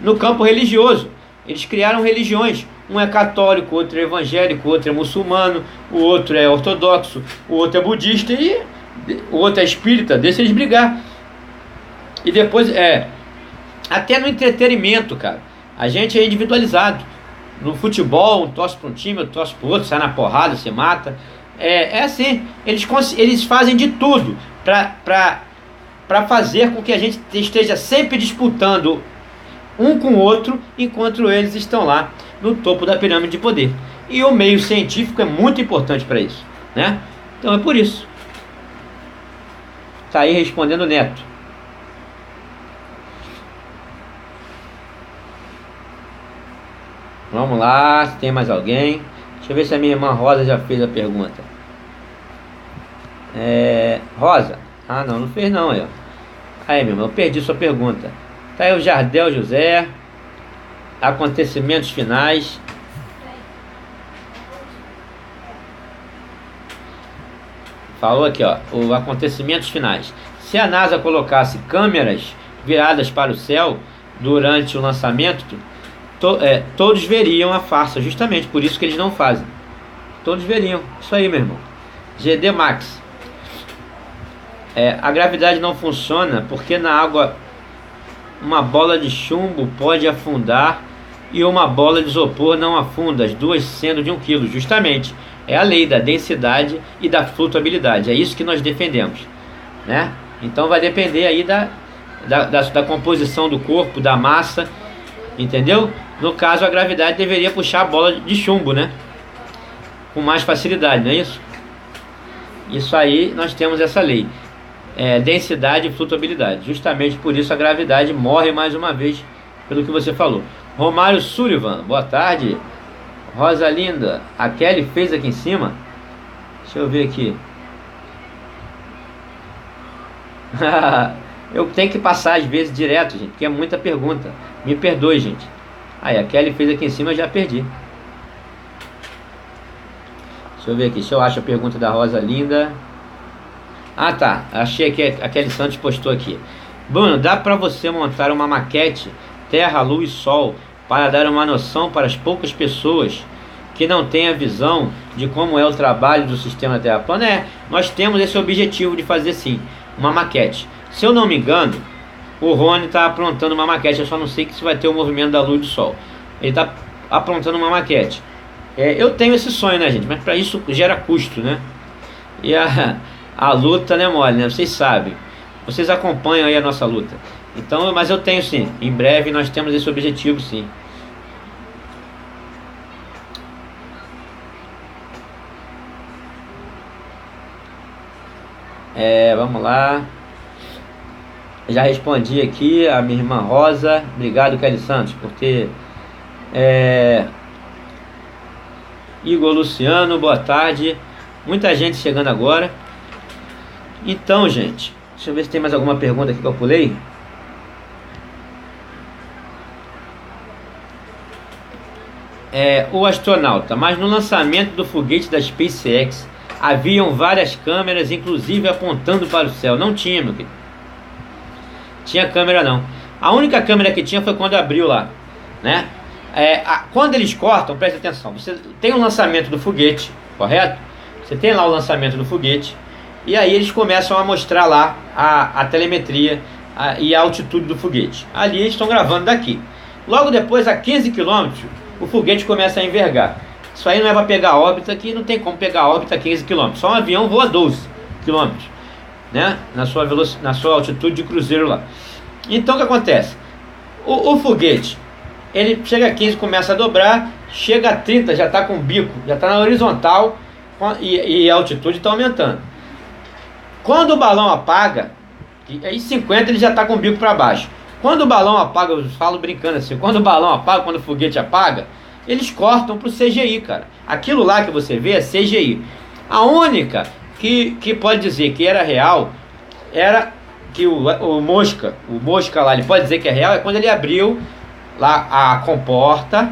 No campo religioso, eles criaram religiões. Um é católico, outro é evangélico, outro é muçulmano, o outro é ortodoxo, o outro é budista e o outro é espírita. Deixa eles brigar. E depois, até no entretenimento, cara, a gente é individualizado. No futebol, um torce para um time, outro torce para o outro, sai na porrada, se mata. É assim, eles fazem de tudo para fazer com que a gente esteja sempre disputando um com o outro, enquanto eles estão lá no topo da pirâmide de poder. E o meio científico é muito importante para isso, né? Então é por isso. Tá aí respondendo o Neto. Vamos lá, se tem mais alguém. Deixa eu ver se a minha irmã Rosa já fez a pergunta. Rosa? Ah, não fez não, aí, ó. Aí, meu irmão, eu perdi sua pergunta. Tá aí o Jardel José. Acontecimentos finais. Falou aqui, ó. Os acontecimentos finais. Se a NASA colocasse câmeras viradas para o céu durante o lançamento, todos veriam a farsa, justamente por isso que eles não fazem. Todos veriam, isso aí, meu irmão. GD Max. A gravidade não funciona porque na água uma bola de chumbo pode afundar e uma bola de isopor não afunda, as duas sendo de 1 quilo. Justamente, é a lei da densidade e da flutuabilidade, é isso que nós defendemos, né? Então vai depender aí da composição do corpo, da massa, entendeu? No caso, a gravidade deveria puxar a bola de chumbo, né? Com mais facilidade, não é isso? Isso aí, nós temos essa lei. Densidade e flutuabilidade. Justamente por isso a gravidade morre mais uma vez, pelo que você falou. Romário Sullivan, boa tarde. Rosa Linda, a Kelly fez aqui em cima. Deixa eu ver aqui. Eu tenho que passar às vezes direto, gente, porque é muita pergunta. Me perdoe, gente. Aí, a Kelly fez aqui em cima, eu já perdi. Deixa eu ver aqui, se eu acho a pergunta da Rosa Linda. Ah, tá, achei que a Kelly Santos postou aqui. Bruno, dá para você montar uma maquete Terra, Lua e Sol para dar uma noção para as poucas pessoas que não têm a visão de como é o trabalho do sistema Terra plana? Nós temos esse objetivo de fazer sim, uma maquete. Se eu não me engano, o Rony está aprontando uma maquete, eu só não sei que se vai ter o movimento da Lua e do Sol. Ele está aprontando uma maquete. Eu tenho esse sonho, né, gente? Mas para isso gera custo, né? E a luta não é mole, né? Vocês sabem. Vocês acompanham aí a nossa luta. Então, mas eu tenho sim. Em breve nós temos esse objetivo, sim. Vamos lá. Já respondi aqui a minha irmã Rosa. Obrigado, Kelly Santos, por ter... Igor Luciano, boa tarde. Muita gente chegando agora. Então, gente, deixa eu ver se tem mais alguma pergunta aqui que eu pulei. O astronauta, mas no lançamento do foguete da SpaceX haviam várias câmeras, inclusive apontando para o céu. Não tinha, meu querido. Tinha câmera não. A única câmera que tinha foi quando abriu lá, né? Quando eles cortam, preste atenção, você tem um lançamento do foguete, correto? Você tem lá o lançamento do foguete, e aí eles começam a mostrar lá a telemetria e a altitude do foguete. Ali eles estão gravando daqui. Logo depois, a 15 km, o foguete começa a envergar. Isso aí não é para pegar órbita, que não tem como pegar órbita a 15 km. Só um avião voa 12 km, né? Na sua altitude de cruzeiro lá. Então o que acontece? O foguete, ele chega a 15, começa a dobrar, chega a 30, já está com o bico, já está na horizontal, e a altitude está aumentando. Quando o balão apaga, aí 50 ele já está com o bico para baixo. Quando o balão apaga, eu falo brincando assim, quando o balão apaga, quando o foguete apaga, eles cortam para o CGI, cara. Aquilo lá que você vê é CGI. A única que pode dizer que era real, era que o Mosca lá, ele pode dizer que é real, é quando ele abriu lá a comporta,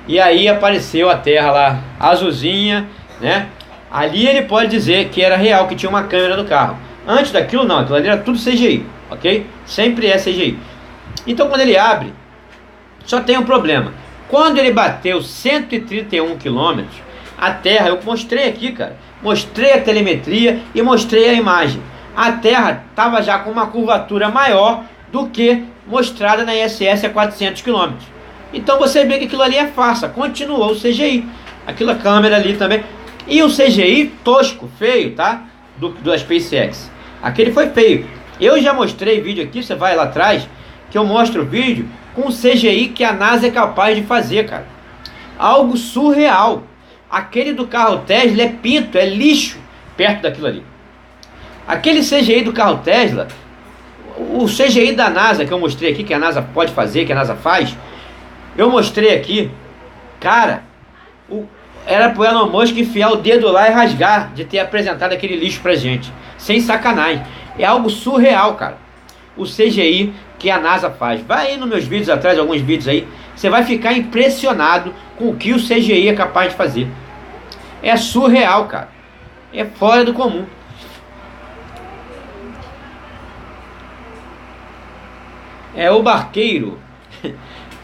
e aí apareceu a terra lá, azulzinha, né? Ali ele pode dizer que era real, que tinha uma câmera no carro. Antes daquilo não, aquilo ali era tudo CGI, ok? Sempre é CGI. Então quando ele abre, só tem um problema. Quando ele bateu 131 km, a terra, eu mostrei aqui, cara, mostrei a telemetria e mostrei a imagem. A terra estava já com uma curvatura maior do que mostrada na ISS a 400 km. Então você vê que aquilo ali é farsa. Continuou o CGI. Aquela câmera ali também. E o CGI tosco, feio, tá? Do SpaceX. Aquele foi feio. Eu já mostrei vídeo aqui, você vai lá atrás, que eu mostro o vídeo com o CGI que a NASA é capaz de fazer, cara. Algo surreal. Aquele do carro Tesla é pinto, é lixo perto daquilo ali. Aquele CGI do carro Tesla, o CGI da NASA que eu mostrei aqui, que a NASA pode fazer, que a NASA faz, eu mostrei aqui, cara, era pro Elon Musk enfiar o dedo lá e rasgar de ter apresentado aquele lixo pra gente, sem sacanagem. É algo surreal, cara, o CGI que a NASA faz. Vai aí nos meus vídeos atrás, alguns vídeos aí, você vai ficar impressionado com o que o CGI é capaz de fazer. É surreal, cara, é fora do comum. O Barqueiro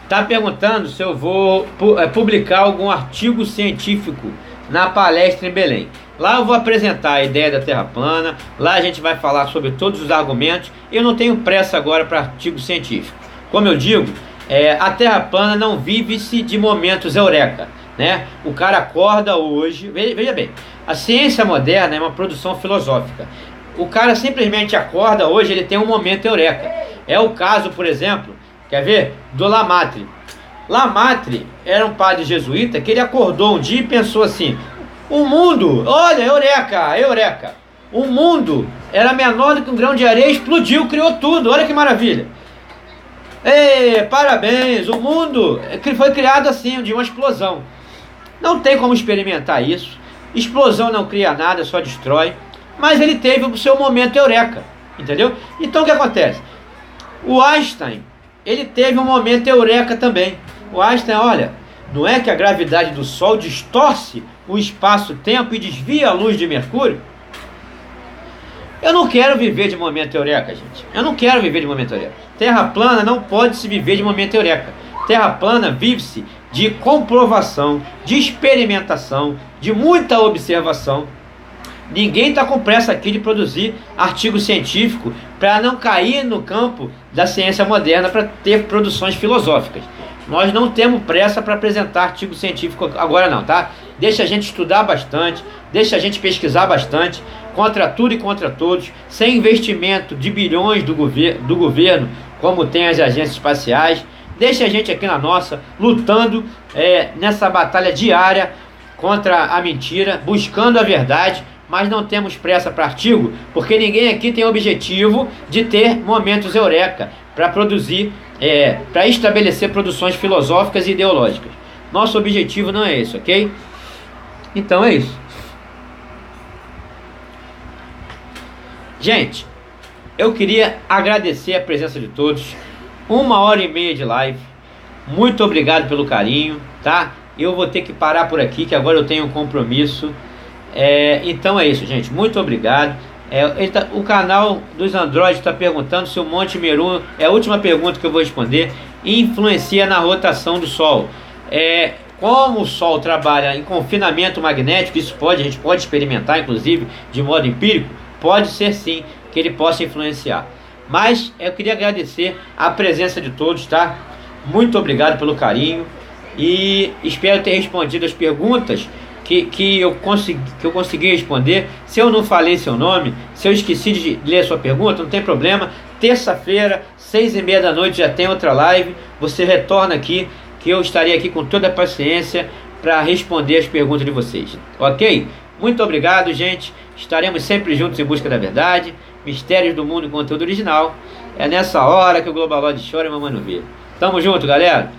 está perguntando se eu vou publicar algum artigo científico na palestra em Belém. Lá eu vou apresentar a ideia da Terra plana, lá a gente vai falar sobre todos os argumentos. Eu não tenho pressa agora para artigo científico. Como eu digo, a Terra plana não vive-se de momentos eureka, né? O cara acorda hoje, veja bem, a ciência moderna é uma produção filosófica. O cara simplesmente acorda hoje, ele tem um momento eureka. É o caso, por exemplo, quer ver? Do Lamartine. Lamartine era um padre jesuíta que ele acordou um dia e pensou assim: o mundo, olha, eureka, eureka. O mundo era menor do que um grão de areia, explodiu, criou tudo, olha que maravilha. Ei, parabéns, o mundo foi criado assim, de uma explosão. Não tem como experimentar isso. Explosão não cria nada, só destrói. Mas ele teve o seu momento eureka, entendeu? Então o que acontece? O Einstein, ele teve um momento eureka também. O Einstein, olha, não é que a gravidade do Sol distorce o espaço-tempo e desvia a luz de Mercúrio? Eu não quero viver de momento eureka, gente. Eu não quero viver de momento eureka. Terra plana não pode se viver de momento eureka. Terra plana vive-se de comprovação, de experimentação, de muita observação. Ninguém está com pressa aqui de produzir artigo científico para não cair no campo da ciência moderna para ter produções filosóficas. Nós não temos pressa para apresentar artigo científico agora não, tá? Deixa a gente estudar bastante, deixa a gente pesquisar bastante, contra tudo e contra todos, sem investimento de bilhões do governo, como tem as agências espaciais. Deixa a gente aqui na nossa, lutando nessa batalha diária contra a mentira, buscando a verdade. Mas não temos pressa para artigo, porque ninguém aqui tem o objetivo de ter momentos eureka para produzir, para estabelecer produções filosóficas e ideológicas. Nosso objetivo não é esse, ok? Então é isso. Gente, eu queria agradecer a presença de todos. 1h30 de live. Muito obrigado pelo carinho, tá? Eu vou ter que parar por aqui, que agora eu tenho um compromisso. Então é isso, gente, muito obrigado. O canal dos Android está perguntando se o Monte Meru, é a última pergunta que eu vou responder, influencia na rotação do Sol. como o Sol trabalha em confinamento magnético, isso a gente pode experimentar, inclusive, de modo empírico, pode ser sim que ele possa influenciar. Mas eu queria agradecer a presença de todos, tá? Muito obrigado pelo carinho e espero ter respondido as perguntas que eu consegui responder. Se eu não falei seu nome, se eu esqueci de ler a sua pergunta, não tem problema. Terça-feira, 6h30 da noite, já tem outra live. Você retorna aqui, que eu estarei aqui com toda a paciência para responder as perguntas de vocês. Ok? Muito obrigado, gente. Estaremos sempre juntos em busca da verdade. Mistérios do mundo e conteúdo original. É nessa hora que o Globaloid chora e mamãe não vê. Tamo junto, galera.